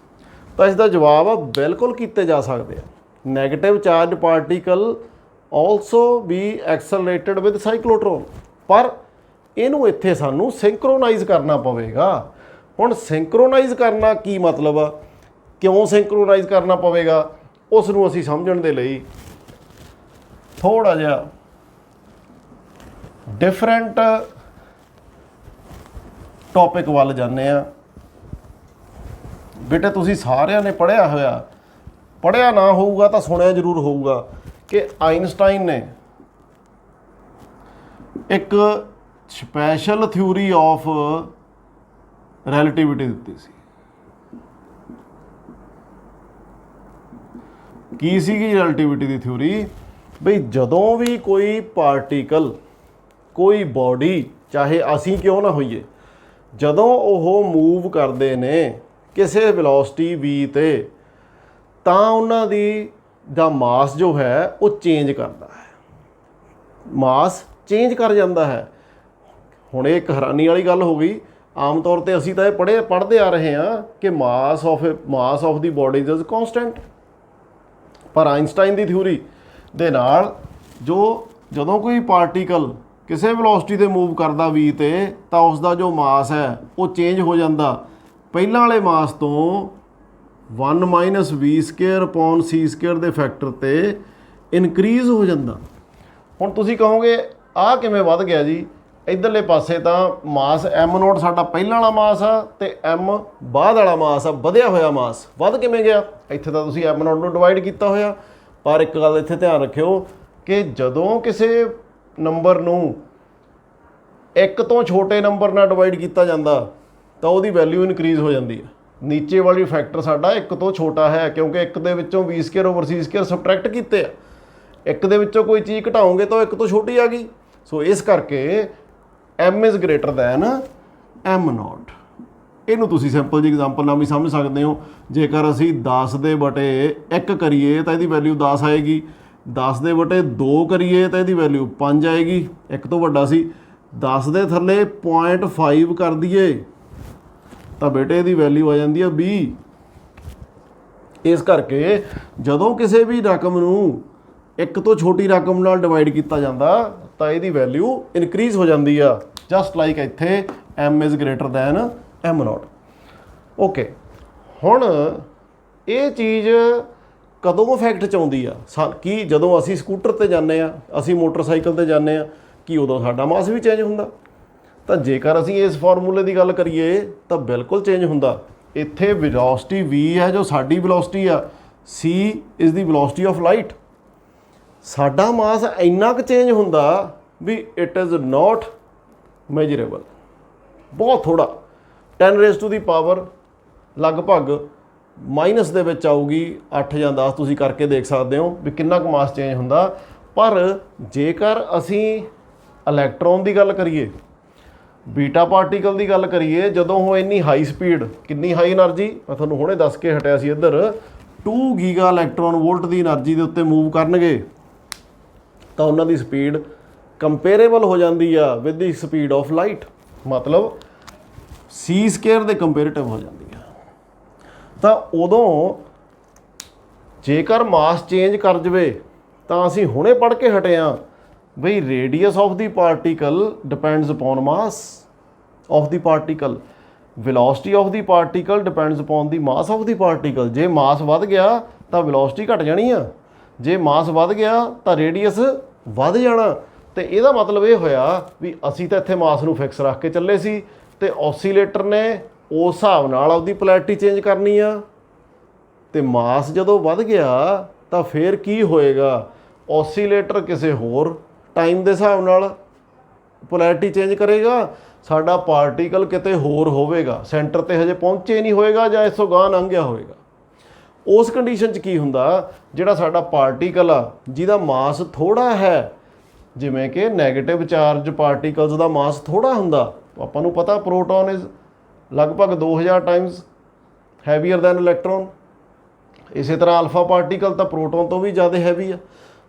ਤਾਂ ਇਸ ਦਾ ਜਵਾਬ ਆ ਬਿਲਕੁਲ ਕੀਤੇ ਜਾ ਸਕਦੇ ਆ। Negative charge particle also be accelerated with cyclotron, ਪਰ ਇਹਨੂੰ ਇੱਥੇ ਸਾਨੂੰ ਸਿੰਕਰੋਨਾਈਜ਼ ਕਰਨਾ ਪਵੇਗਾ। ਹੁਣ ਸਿੰਕਰੋਨਾਈਜ਼ ਕਰਨਾ ਕੀ ਮਤਲਬ ਆ, ਕਿਉਂ ਸਿੰਕਰੋਨਾਈਜ਼ ਕਰਨਾ ਪਵੇਗਾ, ਉਸ ਨੂੰ ਅਸੀਂ ਸਮਝਣ ਦੇ ਲਈ ਥੋੜ੍ਹਾ ਜਿਹਾ ਡਿਫਰੈਂਟ ਟੌਪਿਕ ਵੱਲ ਜਾਂਦੇ ਆ। ਬੇਟੇ ਤੁਸੀਂ ਸਾਰਿਆਂ ਨੇ ਪੜ੍ਹਿਆ ਹੋਇਆ, ਪੜ੍ਹਿਆ ਨਾ ਹੋਊਗਾ ਤਾਂ ਸੁਣਿਆ ਜ਼ਰੂਰ ਹੋਊਗਾ ਕਿ ਆਈਨਸਟਾਈਨ ਨੇ ਇੱਕ ਸਪੈਸ਼ਲ ਥਿਊਰੀ ਆਫ ਰਿਲੇਟਿਵਿਟੀ ਦਿੱਤੀ ਸੀ। ਕੀ ਸੀਗੀ ਰਿਲੇਟਿਵਿਟੀ ਦੀ ਥਿਊਰੀ? ਬਈ ਜਦੋਂ ਵੀ ਕੋਈ ਪਾਰਟੀਕਲ, ਕੋਈ ਬੋਡੀ, ਚਾਹੇ ਅਸੀਂ ਕਿਉਂ ਨਾ ਹੋਈਏ, ਜਦੋਂ ਉਹ ਮੂਵ ਕਰਦੇ ਨੇ ਕਿਸੇ ਵੈਲੋਸਿਟੀ v ਤੇ, ਤਾਂ ਉਹਨਾਂ ਦੀ ਦਾ ਮਾਸ ਜੋ ਹੈ ਉਹ ਚੇਂਜ ਕਰਦਾ ਹੈ, ਮਾਸ ਚੇਂਜ ਕਰ ਜਾਂਦਾ ਹੈ। ਹੁਣ ਇਹ ਇੱਕ ਹੈਰਾਨੀ ਵਾਲੀ ਗੱਲ ਹੋ ਗਈ। ਆਮ ਤੌਰ ਤੇ ਅਸੀਂ ਤਾਂ ਇਹ ਪੜ੍ਹਦੇ ਆ ਰਹੇ ਹਾਂ ਕਿ mass of the body is constant, ਪਰ ਆਈਨਸਟਾਈਨ ਦੀ ਥਿਊਰੀ ਦੇ ਨਾਲ ਜਦੋਂ ਕੋਈ ਪਾਰਟੀਕਲ ਕਿਸੇ ਵੈਲੋਸਿਟੀ ਤੇ ਮੂਵ ਕਰਦਾ v ਤੇ, ਤਾਂ ਉਸ ਦਾ ਜੋ ਮਾਸ ਹੈ ਉਹ ਚੇਂਜ ਹੋ ਜਾਂਦਾ। ਪਹਿਲਾਂ ਵਾਲੇ ਮਾਸ ਤੋਂ 1 ਮਾਈਨਸ v² ਅਪੋਨ c² ਦੇ ਫੈਕਟਰ ਤੇ ਇਨਕਰੀਜ਼ ਹੋ ਜਾਂਦਾ। ਹੁਣ ਤੁਸੀਂ ਕਹੋਗੇ ਆਹ ਕਿਵੇਂ ਵੱਧ ਗਿਆ ਜੀ? ਇੱਧਰਲੇ ਪਾਸੇ ਤਾਂ ਮਾਸ m0 ਸਾਡਾ ਪਹਿਲਾਂ ਵਾਲਾ ਮਾਸ ਆ ਤੇ m ਬਾਅਦ ਵਾਲਾ ਮਾਸ ਆ, ਵਧਿਆ ਹੋਇਆ ਮਾਸ ਵੱਧ ਕਿਵੇਂ ਗਿਆ? ਇੱਥੇ ਤਾਂ ਤੁਸੀਂ m0 ਨੂੰ ਡਿਵਾਈਡ ਕੀਤਾ ਹੋਇਆ, ਪਰ ਇੱਕ ਗੱਲ ਇੱਥੇ ਧਿਆਨ ਰੱਖਿਓ ਕਿ ਜਦੋਂ ਕਿਸੇ ਨੰਬਰ ਨੂੰ ਇੱਕ ਤੋਂ ਛੋਟੇ ਨੰਬਰ ਨਾਲ ਡਿਵਾਈਡ ਕੀਤਾ ਜਾਂਦਾ ਤਾਂ ਉਹਦੀ ਵੈਲਿਊ ਇਨਕਰੀਜ਼ ਹੋ ਜਾਂਦੀ ਹੈ। ਨੀਚੇ ਵਾਲੀ ਫੈਕਟਰ ਸਾਡਾ ਇੱਕ ਤੋਂ ਛੋਟਾ ਹੈ, ਕਿਉਂਕਿ ਇੱਕ ਦੇ ਵਿੱਚੋਂ v² ਓਵਰ c² ਸਬਟਰੈਕਟ ਕੀਤੇ ਆ। ਇੱਕ ਦੇ ਵਿੱਚੋਂ ਕੋਈ ਚੀਜ਼ ਘਟਾਓਗੇ ਤਾਂ ਉਹ ਇੱਕ ਤੋਂ ਛੋਟੀ ਆ ਗਈ। ਸੋ ਇਸ ਕਰਕੇ m is greater then m0। ਇਹਨੂੰ ਤੁਸੀਂ ਸਿੰਪਲ ਜੀ ਐਗਜ਼ਾਮਪਲ ਨਾਲ ਵੀ ਸਮਝ ਸਕਦੇ ਹੋ। ਜੇਕਰ ਅਸੀਂ 10 ਦੇ ਬਟੇ 1 ਕਰੀਏ ਤਾਂ ਇਹਦੀ ਵੈਲਿਊ 10 ਆਏਗੀ, 10 ਦੇ ਬਟੇ 2 ਕਰੀਏ ਤਾਂ ਇਹਦੀ ਵੈਲਿਊ 5 ਆਏਗੀ, ਇੱਕ ਤੋਂ ਵੱਡਾ ਸੀ। 10 ਦੇ ਥੱਲੇ 0.5 ਕਰ ਦਈਏ ਤਾਂ ਬੇਟੇ ਇਹਦੀ ਵੈਲਿਊ ਆ ਜਾਂਦੀ ਆ 20। ਇਸ ਕਰਕੇ ਜਦੋਂ ਕਿਸੇ ਵੀ ਰਕਮ ਨੂੰ ਇੱਕ ਤੋਂ ਛੋਟੀ ਰਕਮ ਨਾਲ ਡਿਵਾਈਡ ਕੀਤਾ ਜਾਂਦਾ ਤਾਂ ਇਹਦੀ ਵੈਲਿਊ ਇਨਕਰੀਜ਼ ਹੋ ਜਾਂਦੀ ਆ, ਜਸਟ ਲਾਈਕ ਇੱਥੇ m is greater then m0। Okay, ਹੁਣ ਇਹ ਚੀਜ਼ ਕਦੋਂ ਇਫੈਕਟ 'ਚ ਆਉਂਦੀ ਆ? ਕੀ ਜਦੋਂ ਅਸੀਂ ਸਕੂਟਰ ਤੇ ਜਾਂਦੇ ਆ, ਅਸੀਂ ਮੋਟਰਸਾਈਕਲ ਤੇ ਜਾਂਦੇ ਆ, ਕੀ ਉਦੋਂ ਸਾਡਾ ਮਾਸ ਵੀ ਚੇਂਜ ਹੁੰਦਾ? ਤਾਂ ਜੇਕਰ ਅਸੀਂ ਇਸ ਫਾਰਮੂਲੇ ਦੀ ਗੱਲ ਕਰੀਏ ਤਾਂ ਬਿਲਕੁਲ ਚੇਂਜ ਹੁੰਦਾ। ਇੱਥੇ ਵੈਲੋਸਿਟੀ v ਹੈ ਜੋ ਸਾਡੀ ਵੈਲੋਸਿਟੀ ਆ, c is the velocity of light. ਸਾਡਾ ਮਾਸ ਇੰਨਾ ਕੁ ਚੇਂਜ ਹੁੰਦਾ ਵੀ ਇਟ ਇਜ਼ ਨਾਟ ਮੇਜਰੇਬਲ, ਬਹੁਤ ਥੋੜਾ। 10 ਰੇਜ਼ ਟੂ ਦੀ ਪਾਵਰ ਲਗਭਗ ਮਾਈਨਸ ਦੇ ਵਿੱਚ ਆਊਗੀ 8 ਜਾਂ 10, ਤੁਸੀਂ ਕਰਕੇ ਦੇਖ ਸਕਦੇ ਹੋ ਵੀ ਕਿੰਨਾ ਕੁ ਮਾਸ ਚੇਂਜ ਹੁੰਦਾ। ਪਰ ਜੇਕਰ ਅਸੀਂ ਇਲੈਕਟ੍ਰੋਨ ਦੀ ਗੱਲ ਕਰੀਏ, ਬੀਟਾ ਪਾਰਟੀਕਲ ਦੀ ਗੱਲ ਕਰੀਏ, ਜਦੋਂ ਉਹ ਇੰਨੀ ਹਾਈ ਸਪੀਡ, ਕਿੰਨੀ ਹਾਈ એનર્ਜੀ ਮੈਂ ਤੁਹਾਨੂੰ ਹੁਣੇ ਦੱਸ ਕੇ ਹਟਿਆ ਸੀ ਇੱਧਰ, 2 ਗੀਗਾ ਇਲੈਕਟ੍ਰੋਨ ਵੋਲਟ ਦੀ એનર્ਜੀ ਦੇ ਉੱਤੇ ਮੂਵ ਕਰਨਗੇ ਤਾਂ ਉਹਨਾਂ ਦੀ ਸਪੀਡ ਕੰਪੇਰੇਬਲ ਹੋ ਜਾਂਦੀ ਆ with the speed of light, ਮਤਲਬ c² ਦੇ ਕੰਪੇਰੇਟਿਵ ਹੋ ਜਾਂਦੀ ਆ। ਤਾਂ ਉਦੋਂ ਜੇਕਰ ਮਾਸ ਚੇਂਜ ਕਰ ਜਵੇ ਤਾਂ ਅਸੀਂ ਹੁਣੇ ਪੜ੍ਹ ਕੇ ਹਟੇ ਹਾਂ ਬਈ radius of the particle depends upon mass of the particle, velocity of the particle depends upon the mass of the particle. ਜੇ ਮਾਸ ਵੱਧ ਗਿਆ ਤਾਂ ਵੈਲੋਸਿਟੀ ਘਟ ਜਾਣੀ ਆ, ਜੇ ਮਾਸ ਵੱਧ ਗਿਆ ਤਾਂ ਰੇਡੀਅਸ ਵੱਧ ਜਾਣਾ। ਤੇ ਇਹਦਾ ਮਤਲਬ ਇਹ ਹੋਇਆ ਵੀ ਅਸੀਂ ਤਾਂ ਇੱਥੇ ਮਾਸ ਨੂੰ ਫਿਕਸ ਰੱਖ ਕੇ ਚੱਲੇ ਸੀ ਤੇ ਔਸੀਲੇਟਰ ਨੇ ਉਸ ਹਿਸਾਬ ਨਾਲ ਆਪਦੀ ਪੋਲੈਰਿਟੀ ਚੇਂਜ ਕਰਨੀ ਆ। ਤੇ ਮਾਸ ਜਦੋਂ ਵੱਧ ਗਿਆ ਤਾਂ ਫਿਰ ਕੀ ਹੋਏਗਾ, ਔਸੀਲੇਟਰ ਕਿਸੇ ਹੋਰ ਟਾਈਮ ਦੇ ਹਿਸਾਬ ਨਾਲ ਪੋਲੈਰਿਟੀ ਚੇਂਜ ਕਰੇਗਾ, ਸਾਡਾ ਪਾਰਟੀਕਲ ਕਿਤੇ ਹੋਰ ਹੋਵੇਗਾ, ਸੈਂਟਰ ਤੇ ਹਜੇ ਪਹੁੰਚੇ ਨਹੀਂ ਹੋਏਗਾ ਜਾਂ ਇਸ ਤੋਂ ਗਾਂਹ ਲੰਘ ਗਿਆ ਹੋਵੇਗਾ। ਉਸ ਕੰਡੀਸ਼ਨ 'ਚ ਕੀ ਹੁੰਦਾ, ਜਿਹੜਾ ਸਾਡਾ ਪਾਰਟੀਕਲ ਆ ਜਿਹਦਾ ਮਾਸ ਥੋੜ੍ਹਾ ਹੈ, ਜਿਵੇਂ ਕਿ ਨੈਗੇਟਿਵ ਚਾਰਜ ਪਾਰਟੀਕਲਸ ਦਾ ਮਾਸ ਥੋੜ੍ਹਾ ਹੁੰਦਾ, ਆਪਾਂ ਨੂੰ ਪਤਾ ਪ੍ਰੋਟੋਨ ਇਜ਼ ਲਗਭਗ 2000 ਟਾਈਮਸ ਹੈਵੀਅਰ ਦੈਨ ਇਲੈਕਟ੍ਰੋਨ। ਇਸੇ ਤਰ੍ਹਾਂ ਅਲਫਾ ਪਾਰਟੀਕਲ ਤਾਂ ਪ੍ਰੋਟੋਨ ਤੋਂ ਵੀ ਜ਼ਿਆਦਾ ਹੈਵੀ ਆ।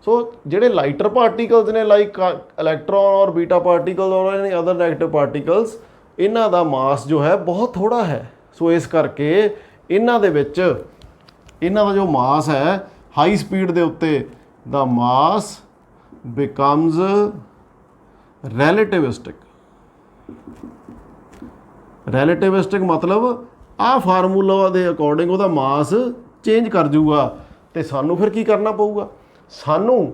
ਸੋ ਜਿਹੜੇ ਲਾਈਟਰ ਪਾਰਟੀਕਲਸ ਨੇ ਲਾਈਕ ਇਲੈਕਟ੍ਰੋਨ ਔਰ ਬੀਟਾ ਪਾਰਟੀਕਲ ਔਰ ਐਨੀ ਅਦਰ ਨੈਗੇਟਿਵ ਪਾਰਟੀਕਲਸ, ਇਹਨਾਂ ਦਾ ਮਾਸ ਜੋ ਹੈ ਬਹੁਤ ਥੋੜ੍ਹਾ ਹੈ। ਸੋ ਇਸ ਕਰਕੇ ਇਹਨਾਂ ਦੇ ਵਿੱਚ ਇਹਨਾਂ ਦਾ ਜੋ ਮਾਸ ਹੈ ਹਾਈ ਸਪੀਡ ਦੇ ਉੱਤੇ ਦਾ ਮਾਸ ਬਿਕਮਸ ਰਿਲੇਟਿਵਿਸਟਿਕ। ਰਿਲੇਟਿਵਿਸਟਿਕ ਮਤਲਬ ਆਹ ਫਾਰਮੂਲਾ ਦੇ ਅਕੋਰਡਿੰਗ ਉਹਦਾ ਮਾਸ ਚੇਂਜ ਕਰ ਜੂਗਾ। ਤੇ ਸਾਨੂੰ ਫਿਰ ਕੀ ਕਰਨਾ ਪਊਗਾ, ਸਾਨੂੰ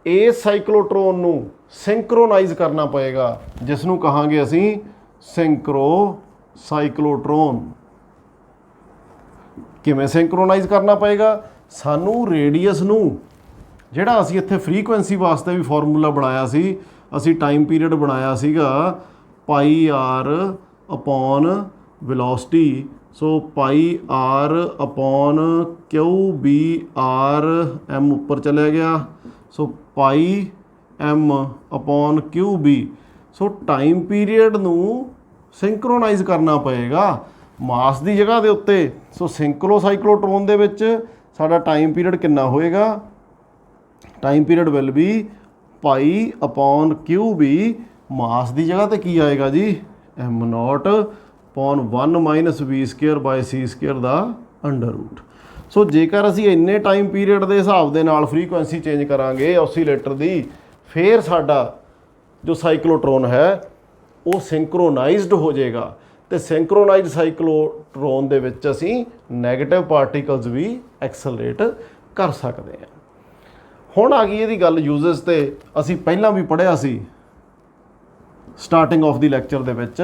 ਇਸ ਸਾਈਕਲੋਟ੍ਰੋਨ ਨੂੰ ਸਿੰਕਰੋਨਾਈਜ਼ ਕਰਨਾ ਪਏਗਾ, ਜਿਸ ਨੂੰ ਕਹਾਂਗੇ ਅਸੀਂ ਸਿੰਕਰੋ ਸਾਈਕਲੋਟ੍ਰੋਨ। ਕਿਵੇਂ ਸਿੰਕਰੋਨਾਈਜ਼ ਕਰਨਾ ਪਏਗਾ, ਸਾਨੂੰ ਰੇਡੀਅਸ ਨੂੰ, ਜਿਹੜਾ ਅਸੀਂ ਇੱਥੇ ਫਰੀਕੁਐਂਸੀ ਵਾਸਤੇ ਵੀ ਫਾਰਮੂਲਾ ਬਣਾਇਆ ਸੀ, ਅਸੀਂ ਟਾਈਮ ਪੀਰੀਅਡ ਬਣਾਇਆ ਸੀਗਾ πr ਅਪੋਨ ਵੈਲੋਸਿਟੀ। ਸੋ πr ਅਪੋਨ QBr, m ਉੱਪਰ ਚਲਿਆ ਗਿਆ, ਸੋ πm ਅਪੋਨ QB। ਸੋ ਟਾਈਮ ਪੀਰੀਅਡ ਨੂੰ ਸਿੰਕਰੋਨਾਈਜ਼ ਕਰਨਾ ਪਏਗਾ ਮਾਸ ਦੀ ਜਗ੍ਹਾ ਦੇ ਉੱਤੇ। ਸੋ ਸਿੰਕਰੋ ਸਾਈਕਲੋਟ੍ਰੋਨ ਦੇ ਵਿੱਚ ਸਾਡਾ ਟਾਈਮ ਪੀਰੀਅਡ ਕਿੰਨਾ ਹੋਏਗਾ, time period will be pi upon QB। Mass ਦੀ ਜਗ੍ਹਾ ਤੇ ਕੀ ਆਏਗਾ ਜੀ, m0 ਅਪੋਨ 1 ਮਾਈਨਸ v²/c² ਦਾ ਅੰਡਰ ਰੂਟ। ਸੋ ਜੇਕਰ ਅਸੀਂ ਇੰਨੇ ਟਾਈਮ ਪੀਰੀਅਡ ਦੇ ਹਿਸਾਬ ਦੇ ਨਾਲ ਫਰੀਕੁਐਂਸੀ ਚੇਂਜ ਕਰਾਂਗੇ ਔਸੀਲੇਟਰ ਦੀ, ਫਿਰ ਸਾਡਾ ਜੋ ਸਾਈਕਲੋਟ੍ਰੋਨ ਹੈ ਉਹ ਸਿੰਕਰੋਨਾਈਜ਼ਡ ਹੋ ਜਾਏਗਾ। ਤੇ ਸਿੰਕਰੋਨਾਈਜ਼ਡ ਸਾਈਕਲੋਟ੍ਰੋਨ ਦੇ ਵਿੱਚ ਅਸੀਂ ਨੈਗੇਟਿਵ ਪਾਰਟੀਕਲਸ ਵੀ ਐਕਸਲਰੇਟ ਕਰ ਸਕਦੇ ਹਾਂ। ਹੁਣ ਆ ਗਈ ਇਹਦੀ ਗੱਲ ਯੂਜ਼ਸ ਤੇ। ਅਸੀਂ ਪਹਿਲਾਂ ਵੀ ਪੜ੍ਹਿਆ ਸੀ ਸਟਾਰਟਿੰਗ ਆਫ ਦੀ ਲੈਕਚਰ ਦੇ ਵਿੱਚ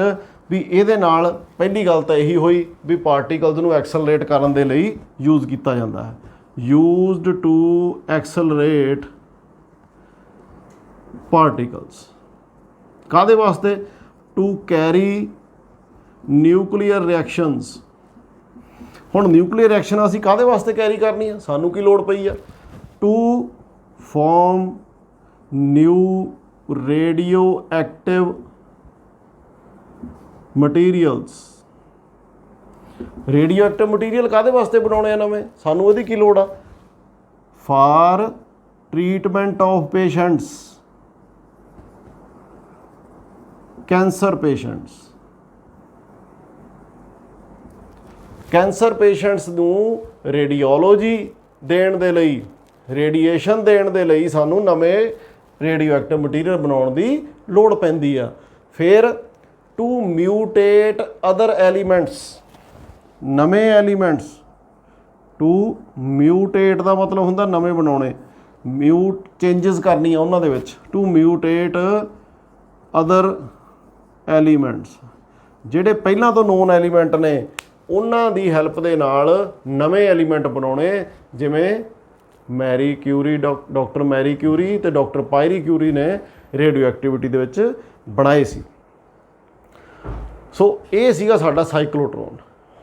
ਵੀ ਇਹਦੇ ਨਾਲ ਪਹਿਲੀ ਗੱਲ ਤਾਂ ਇਹੀ ਹੋਈ ਵੀ ਪਾਰਟੀਕਲਸ ਨੂੰ ਐਕਸਲਰੇਟ ਕਰਨ ਦੇ ਲਈ ਯੂਜ਼ ਕੀਤਾ ਜਾਂਦਾ ਹੈ, ਯੂਜ਼ਡ ਟੂ ਐਕਸਲਰੇਟ ਪਾਰਟੀਕਲਸ। ਕਾਹਦੇ ਵਾਸਤੇ, ਟੂ ਕੈਰੀ ਨਿਊਕਲੀਅਰ ਰਿਐਕਸ਼ਨਸ। ਹੁਣ ਨਿਊਕਲੀਅਰ ਰਿਐਕਸ਼ਨ ਅਸੀਂ ਕਾਹਦੇ ਵਾਸਤੇ ਕੈਰੀ ਕਰਨੀ ਆ, ਸਾਨੂੰ ਕੀ ਲੋੜ ਪਈ ਆ, to form new radioactive materials. Radioactive material ਕਾਹਦੇ ਵਾਸਤੇ ਬਣਾਉਣੇ ਆ ਨਵੇਂ, ਸਾਨੂੰ ਇਹਦੀ ਕੀ ਲੋੜ ਆ, for treatment of patients, cancer patients. Cancer patients ਨੂੰ ਰੇਡੀਓਲੋਜੀ ਦੇਣ ਦੇ ਲਈ, ਰੇਡੀਏਸ਼ਨ ਦੇਣ ਦੇ ਲਈ ਸਾਨੂੰ ਨਵੇਂ ਰੇਡੀਓ ਐਕਟਿਵ ਮਟੀਰੀਅਲ ਬਣਾਉਣ ਦੀ ਲੋੜ ਪੈਂਦੀ ਆ। ਫਿਰ ਟੂ ਮਿਊਟੇਟ ਅਦਰ ਐਲੀਮੈਂਟਸ, ਨਵੇਂ ਐਲੀਮੈਂਟਸ। ਟੂ ਮਿਊਟੇਟ ਦਾ ਮਤਲਬ ਹੁੰਦਾ ਨਵੇਂ ਬਣਾਉਣੇ, ਮਿਊਟ ਚੇਂਜਸ ਕਰਨੀਆਂ ਉਹਨਾਂ ਦੇ ਵਿੱਚ। ਟੂ ਮਿਊਟੇਟ ਅਦਰ ਐਲੀਮੈਂਟਸ, ਜਿਹੜੇ ਪਹਿਲਾਂ ਤੋਂ ਨੋਨ ਐਲੀਮੈਂਟ ਨੇ ਉਹਨਾਂ ਦੀ ਹੈਲਪ ਦੇ ਨਾਲ ਨਵੇਂ ਐਲੀਮੈਂਟ ਬਣਾਉਣੇ, ਜਿਵੇਂ Marie Curie, doctor Marie Curie ਤੇ ਡਾਕਟਰ ਪਾਇਰੀ ਕਿਊਰੀ ਨੇ ਰੇਡੀਓ ਐਕਟੀਵਿਟੀ ਦੇ ਵਿੱਚ ਬਣਾਏ ਸੀ। ਸੋ ਇਹ ਸੀਗਾ ਸਾਡਾ ਸਾਈਕਲੋਟ੍ਰੋਨ।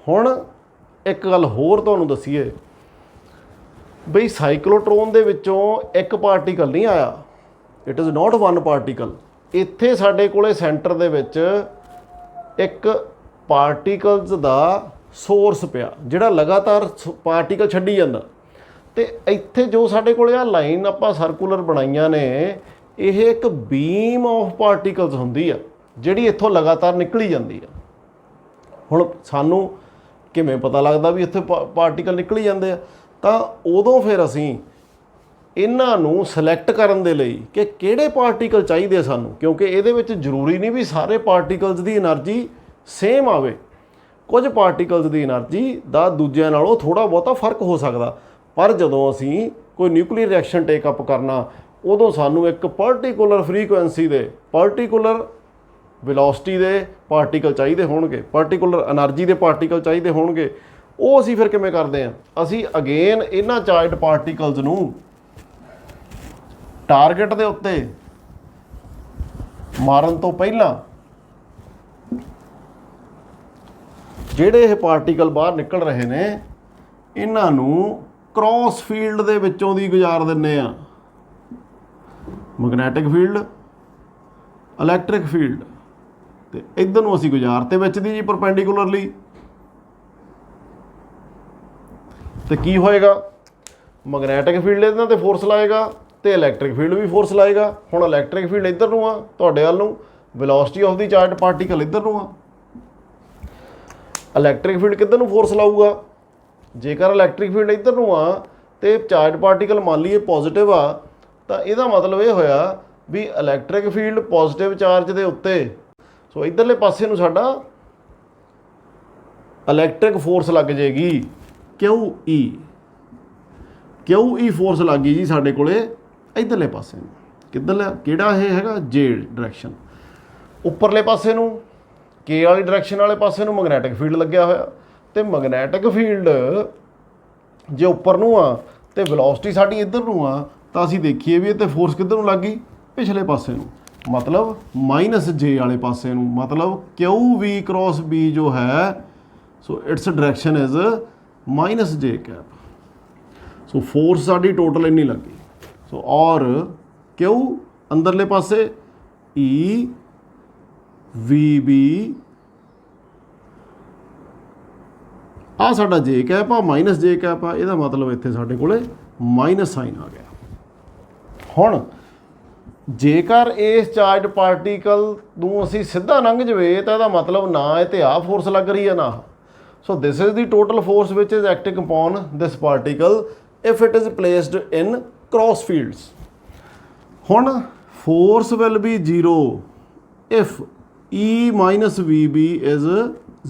ਹੁਣ ਇੱਕ ਗੱਲ ਹੋਰ ਤੁਹਾਨੂੰ ਦੱਸੀਏ ਬਈ ਸਾਈਕਲੋਟ੍ਰੋਨ ਦੇ ਵਿੱਚੋਂ ਇੱਕ ਪਾਰਟੀਕਲ ਨਹੀਂ ਆਇਆ, it is not one particle. ਇੱਥੇ ਸਾਡੇ ਕੋਲੇ ਸੈਂਟਰ ਦੇ ਵਿੱਚ ਇੱਕ ਪਾਰਟੀਕਲਸ ਦਾ ਸੋਰਸ ਪਿਆ ਜਿਹੜਾ ਲਗਾਤਾਰ ਪਾਰਟੀਕਲ ਛੱਡੀ ਜਾਂਦਾ। ਤੇ ਇੱਥੇ ਜੋ ਸਾਡੇ ਕੋਲੇ ਆ ਲਾਈਨ ਆਪਾਂ ਸਰਕੂਲਰ ਬਣਾਈਆਂ ਨੇ, ਇਹ ਇੱਕ ਬੀਮ ਆਫ ਪਾਰਟੀਕਲਸ ਹੁੰਦੀ ਆ ਜਿਹੜੀ ਇੱਥੋਂ ਲਗਾਤਾਰ ਨਿਕਲੀ ਜਾਂਦੀ ਆ। ਹੁਣ ਸਾਨੂੰ ਕਿਵੇਂ ਪਤਾ ਲੱਗਦਾ ਵੀ ਇੱਥੇ ਪਾਰਟੀਕਲ ਨਿਕਲੀ ਜਾਂਦੇ ਆ? ਤਾਂ ਉਦੋਂ ਫਿਰ ਅਸੀਂ ਇਹਨਾਂ ਨੂੰ ਸਿਲੈਕਟ ਕਰਨ ਦੇ ਲਈ ਕਿ ਕਿਹੜੇ ਪਾਰਟੀਕਲ ਚਾਹੀਦੇ ਆ ਸਾਨੂੰ, ਕਿਉਂਕਿ ਇਹਦੇ ਵਿੱਚ ਜ਼ਰੂਰੀ ਨਹੀਂ ਵੀ ਸਾਰੇ ਪਾਰਟੀਕਲਸ ਦੀ એનર્ਜੀ ਸੇਮ ਆਵੇ। ਕੁਝ ਪਾਰਟੀਕਲਸ ਦੀ એનર્ਜੀ ਦਾ ਦੂਜਿਆਂ ਨਾਲੋਂ ਥੋੜ੍ਹਾ ਬਹੁਤਾ ਫਰਕ ਹੋ ਸਕਦਾ। ਪਰ ਜਦੋਂ ਅਸੀਂ ਕੋਈ ਨਿਊਕਲੀਅਰ ਰਿਐਕਸ਼ਨ ਟੇਕਅਪ ਕਰਨਾ, ਉਦੋਂ ਸਾਨੂੰ ਇੱਕ ਪਾਰਟੀਕੂਲਰ ਫਰੀਕੁਐਂਸੀ ਦੇ ਪਾਰਟੀਕੂਲਰ ਵੈਲੋਸਿਟੀ ਦੇ ਪਾਰਟੀਕਲ ਚਾਹੀਦੇ ਹੋਣਗੇ, ਪਾਰਟੀਕੂਲਰ એનર્ਜੀ ਦੇ ਪਾਰਟੀਕਲ ਚਾਹੀਦੇ ਹੋਣਗੇ। ਉਹ ਅਸੀਂ ਫਿਰ ਕਿਵੇਂ ਕਰਦੇ ਹਾਂ? ਅਸੀਂ ਅਗੇਨ ਇਹਨਾਂ ਚਾਰਜਡ ਪਾਰਟੀਕਲਸ ਨੂੰ ਟਾਰਗੇਟ ਦੇ ਉੱਤੇ ਮਾਰਨ ਤੋਂ ਪਹਿਲਾਂ ਜਿਹੜੇ ਇਹ ਪਾਰਟੀਕਲ ਬਾਹਰ ਨਿਕਲ ਰਹੇ ਨੇ ਇਹਨਾਂ ਨੂੰ ਕ੍ਰਾਸ ਫੀਲਡ ਦੇ ਵਿੱਚੋਂ ਦੀ ਗੁਜ਼ਾਰ ਦਿੰਦੇ ਆ। ਮੈਗਨੈਟਿਕ ਫੀਲਡ, ਇਲੈਕਟ੍ਰਿਕ ਫੀਲਡ, ਤੇ ਇੱਧਰ ਨੂੰ ਅਸੀਂ ਗੁਜ਼ਾਰਤੇ ਵਿੱਚ ਦੀ ਜੀ ਪਰਪੈਂਡੀਕੂਲਰਲੀ। ਤੇ ਕੀ ਹੋਏਗਾ? ਮੈਗਨੈਟਿਕ ਫੀਲਡ ਇਹਨਾਂ ਤੇ ਫੋਰਸ ਲਾਏਗਾ ਤੇ ਇਲੈਕਟ੍ਰਿਕ ਫੀਲਡ ਵੀ ਫੋਰਸ ਲਾਏਗਾ। ਹੁਣ ਇਲੈਕਟ੍ਰਿਕ ਫੀਲਡ ਇੱਧਰ ਨੂੰ ਆ ਤੁਹਾਡੇ ਵੱਲ ਨੂੰ, velocity of the charged particle ਇੱਧਰ ਨੂੰ ਆ। ਇਲੈਕਟ੍ਰਿਕ ਫੀਲਡ ਕਿੱਧਰ ਨੂੰ ਫੋਰਸ ਲਾਊਗਾ? ਜੇਕਰ ਇਲੈਕਟ੍ਰਿਕ ਫੀਲਡ ਇੱਧਰ ਨੂੰ ਆ ਤੇ ਚਾਰਜਡ ਪਾਰਟੀਕਲ ਮੰਨ ਲਈਏ ਪੋਜ਼ਿਟਿਵ ਆ, ਤਾਂ ਇਹਦਾ ਮਤਲਬ ਇਹ ਹੋਇਆ ਵੀ ਇਲੈਕਟ੍ਰਿਕ ਫੀਲਡ ਪੋਜ਼ਿਟਿਵ ਚਾਰਜ ਦੇ ਉੱਤੇ, ਸੋ ਇੱਧਰਲੇ ਪਾਸੇ ਨੂੰ ਸਾਡਾ ਇਲੈਕਟ੍ਰਿਕ ਫੋਰਸ ਲੱਗ ਜਾਏਗੀ QE ਫੋਰਸ ਲੱਗ ਗਈ ਜੀ ਸਾਡੇ ਕੋਲੇ ਇੱਧਰਲੇ ਪਾਸੇ ਨੂੰ। ਕਿੱਧਰਲਾ? ਕਿਹੜਾ ਇਹ ਹੈਗਾ? J direction. ਉੱਪਰਲੇ ਪਾਸੇ ਨੂੰ K ਵਾਲੀ ਡਾਇਰੈਕਸ਼ਨ ਵਾਲੇ ਪਾਸੇ ਨੂੰ ਮੈਗਨੈਟਿਕ ਫੀਲਡ ਲੱਗਿਆ ਹੋਇਆ। ਤੇ ਮੈਗਨੈਟਿਕ ਫੀਲਡ ਜੇ ਉੱਪਰ ਨੂੰ ਆ ਤੇ ਵੈਲੋਸਿਟੀ ਸਾਡੀ ਇੱਧਰ ਨੂੰ ਆ, ਤਾਂ ਅਸੀਂ ਦੇਖੀਏ ਵੀ ਇਹ ਤੇ ਫੋਰਸ ਕਿੱਧਰ ਨੂੰ ਲੱਗ ਗਈ? ਪਿਛਲੇ ਪਾਸੇ ਨੂੰ, ਮਤਲਬ -J ਵਾਲੇ ਪਾਸੇ ਨੂੰ। ਮਤਲਬ QV क्रॉस B ਜੋ ਹੈ, so its direction is -J cap. So force ਸਾਡੀ ਟੋਟਲ ਇੰਨੀ ਲੱਗੀ। ਸੋ ਔਰ Q ਅੰਦਰਲੇ ਪਾਸੇ EVB ਆ ਸਾਡਾ J ਕੈਪ ਆ, -J ਕੈਪ ਆ। ਇਹਦਾ ਮਤਲਬ ਇੱਥੇ ਸਾਡੇ ਕੋਲੇ ਮਾਈਨਸ ਸਾਈਨ ਆ ਗਿਆ। ਹੁਣ ਜੇਕਰ ਇਸ ਚਾਰਜ ਪਾਰਟੀਕਲ ਨੂੰ ਅਸੀਂ ਸਿੱਧਾ ਲੰਘ ਜਾਵੇ ਤਾਂ ਇਹਦਾ ਮਤਲਬ ਨਾ ਇਹ ਤੇ ਆ ਫੋਰਸ ਲੱਗ ਰਹੀ ਹੈ ਨਾ। So this is the total force which is acting upon this particle if it is placed in cross fields. ਹੁਣ force will be 0 if E minus VB is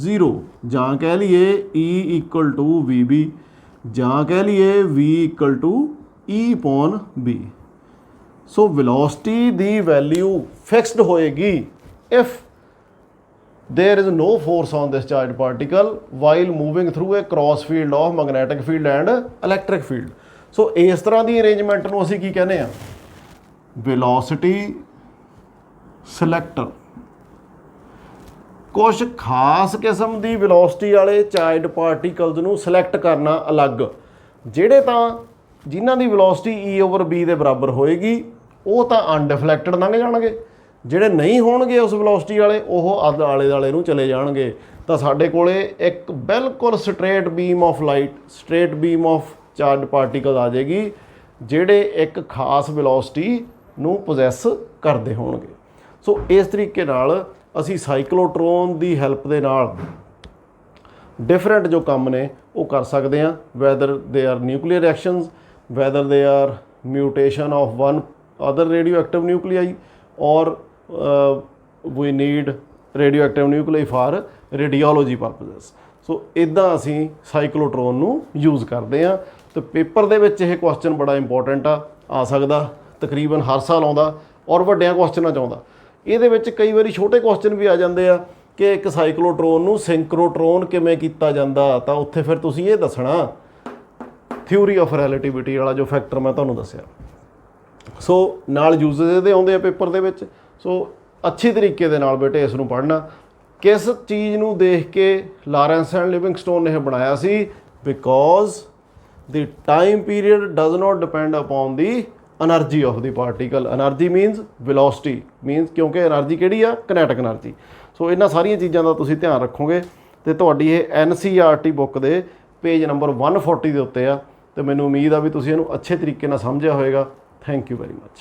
0, ਜਾਂ ਕਹਿ ਲਈਏ E equal to VB, ਜਾਂ ਕਹਿ ਲਈਏ V equal to E upon B। So velocity the value fixed ਹੋਏਗੀ if there is no force on this charged particle while moving through a cross field of magnetic field and electric field। ਸੋ ਇਸ ਤਰ੍ਹਾਂ ਦੀ ਅਰੇਂਜਮੈਂਟ ਨੂੰ ਅਸੀਂ ਕੀ ਕਹਿੰਦੇ ਆ? Velocity selector. ਕੁਛ ਖਾਸ ਕਿਸਮ ਦੀ ਵੈਲੋਸਿਟੀ ਵਾਲੇ ਚਾਰਜਡ ਪਾਰਟੀਕਲਸ ਨੂੰ ਸਿਲੈਕਟ ਕਰਨਾ ਅਲੱਗ, ਜਿਹੜੇ ਤਾਂ ਜਿਨ੍ਹਾਂ ਦੀ ਵੈਲੋਸਿਟੀ E/B ਦੇ ਬਰਾਬਰ ਹੋਏਗੀ ਉਹ ਤਾਂ ਅਨਡਿਫਲੈਕਟਡ ਲੰਘ ਜਾਣਗੇ, ਜਿਹੜੇ ਨਹੀਂ ਹੋਣਗੇ ਉਸ ਵੈਲੋਸਿਟੀ ਵਾਲੇ ਉਹ ਆਲੇ ਦੁਆਲੇ ਨੂੰ ਚਲੇ ਜਾਣਗੇ। ਤਾਂ ਸਾਡੇ ਕੋਲੇ ਇੱਕ ਬਿਲਕੁਲ straight beam of light, straight beam of charged particle ਆ ਜਾਏਗੀ ਜਿਹੜੇ ਇੱਕ ਖਾਸ ਵੈਲੋਸਿਟੀ ਨੂੰ ਪੋਜੈਸ ਕਰਦੇ ਹੋਣਗੇ। ਸੋ ਇਸ ਤਰੀਕੇ ਨਾਲ ਅਸੀਂ ਸਾਈਕਲੋਟ੍ਰੋਨ ਦੀ ਹੈਲਪ ਦੇ ਨਾਲ ਡਿਫਰੈਂਟ ਜੋ ਕੰਮ ਨੇ ਉਹ ਕਰ ਸਕਦੇ ਹਾਂ, whether they are nuclear reactions, whether they are mutation of one other radioactive nuclei or we need radioactive nuclei for radiology purposes. So ਇੱਦਾਂ ਅਸੀਂ ਸਾਈਕਲੋਟ੍ਰੋਨ ਨੂੰ ਯੂਜ਼ ਕਰਦੇ ਹਾਂ। ਤੇ ਪੇਪਰ ਦੇ ਵਿੱਚ ਇਹ ਕੁਐਸਚਨ ਬੜਾ ਇੰਪੋਰਟੈਂਟ ਆ ਸਕਦਾ, ਤਕਰੀਬਨ ਹਰ ਸਾਲ ਆਉਂਦਾ ਔਰ ਵੱਡਿਆਂ ਕੁਐਸਚਨਾਂ 'ਚ ਆਉਂਦਾ। ਇਹਦੇ ਵਿੱਚ ਕਈ ਵਾਰੀ ਛੋਟੇ ਕੁਐਸਚਨ ਵੀ ਆ ਜਾਂਦੇ ਆ ਕਿ ਇੱਕ ਸਾਈਕਲੋਟ੍ਰੋਨ ਨੂੰ ਸਿੰਕਰੋਟ੍ਰੋਨ ਕਿਵੇਂ ਕੀਤਾ ਜਾਂਦਾ, ਤਾਂ ਉੱਥੇ ਫਿਰ ਤੁਸੀਂ ਇਹ ਦੱਸਣਾ ਥਿਊਰੀ ਆਫ ਰਿਲੇਟਿਵਿਟੀ ਵਾਲਾ ਜੋ ਫੈਕਟਰ ਮੈਂ ਤੁਹਾਨੂੰ ਦੱਸਿਆ। ਸੋ ਨਾਲ ਯੂਜ਼ਸ ਇਹਦੇ ਆਉਂਦੇ ਆ ਪੇਪਰ ਦੇ ਵਿੱਚ। ਸੋ ਅੱਛੀ ਤਰੀਕੇ ਦੇ ਨਾਲ ਬੇਟੇ ਇਸ ਨੂੰ ਪੜ੍ਹਨਾ। ਕਿਸ ਚੀਜ਼ ਨੂੰ ਦੇਖ ਕੇ ਲਾਰੈਂਸ ਐਂਡ ਲਿਵਿੰਗਸਟੋਨ ਨੇ ਇਹ ਬਣਾਇਆ ਸੀ? Because the time period does not depend upon the energy of the particle. Energy means velocity means ਕਿਉਂਕਿ એનર્ਜੀ ਕਿਹੜੀ ਆ? kinetic energy. ਸੋ ਇਹਨਾਂ ਸਾਰੀਆਂ ਚੀਜ਼ਾਂ ਦਾ ਤੁਸੀਂ ਧਿਆਨ ਰੱਖੋਗੇ ਤੇ ਤੁਹਾਡੀ ਇਹ NCERT ਬੁੱਕ ਦੇ ਪੇਜ ਨੰਬਰ 140 ਦੇ ਉੱਤੇ ਆ ਤੇ ਮੈਨੂੰ ਉਮੀਦ ਆ ਵੀ ਤੁਸੀਂ ਇਹਨੂੰ ਅੱਛੇ ਤਰੀਕੇ ਨਾਲ ਸਮਝਿਆ ਹੋਵੇਗਾ। Thank you very much.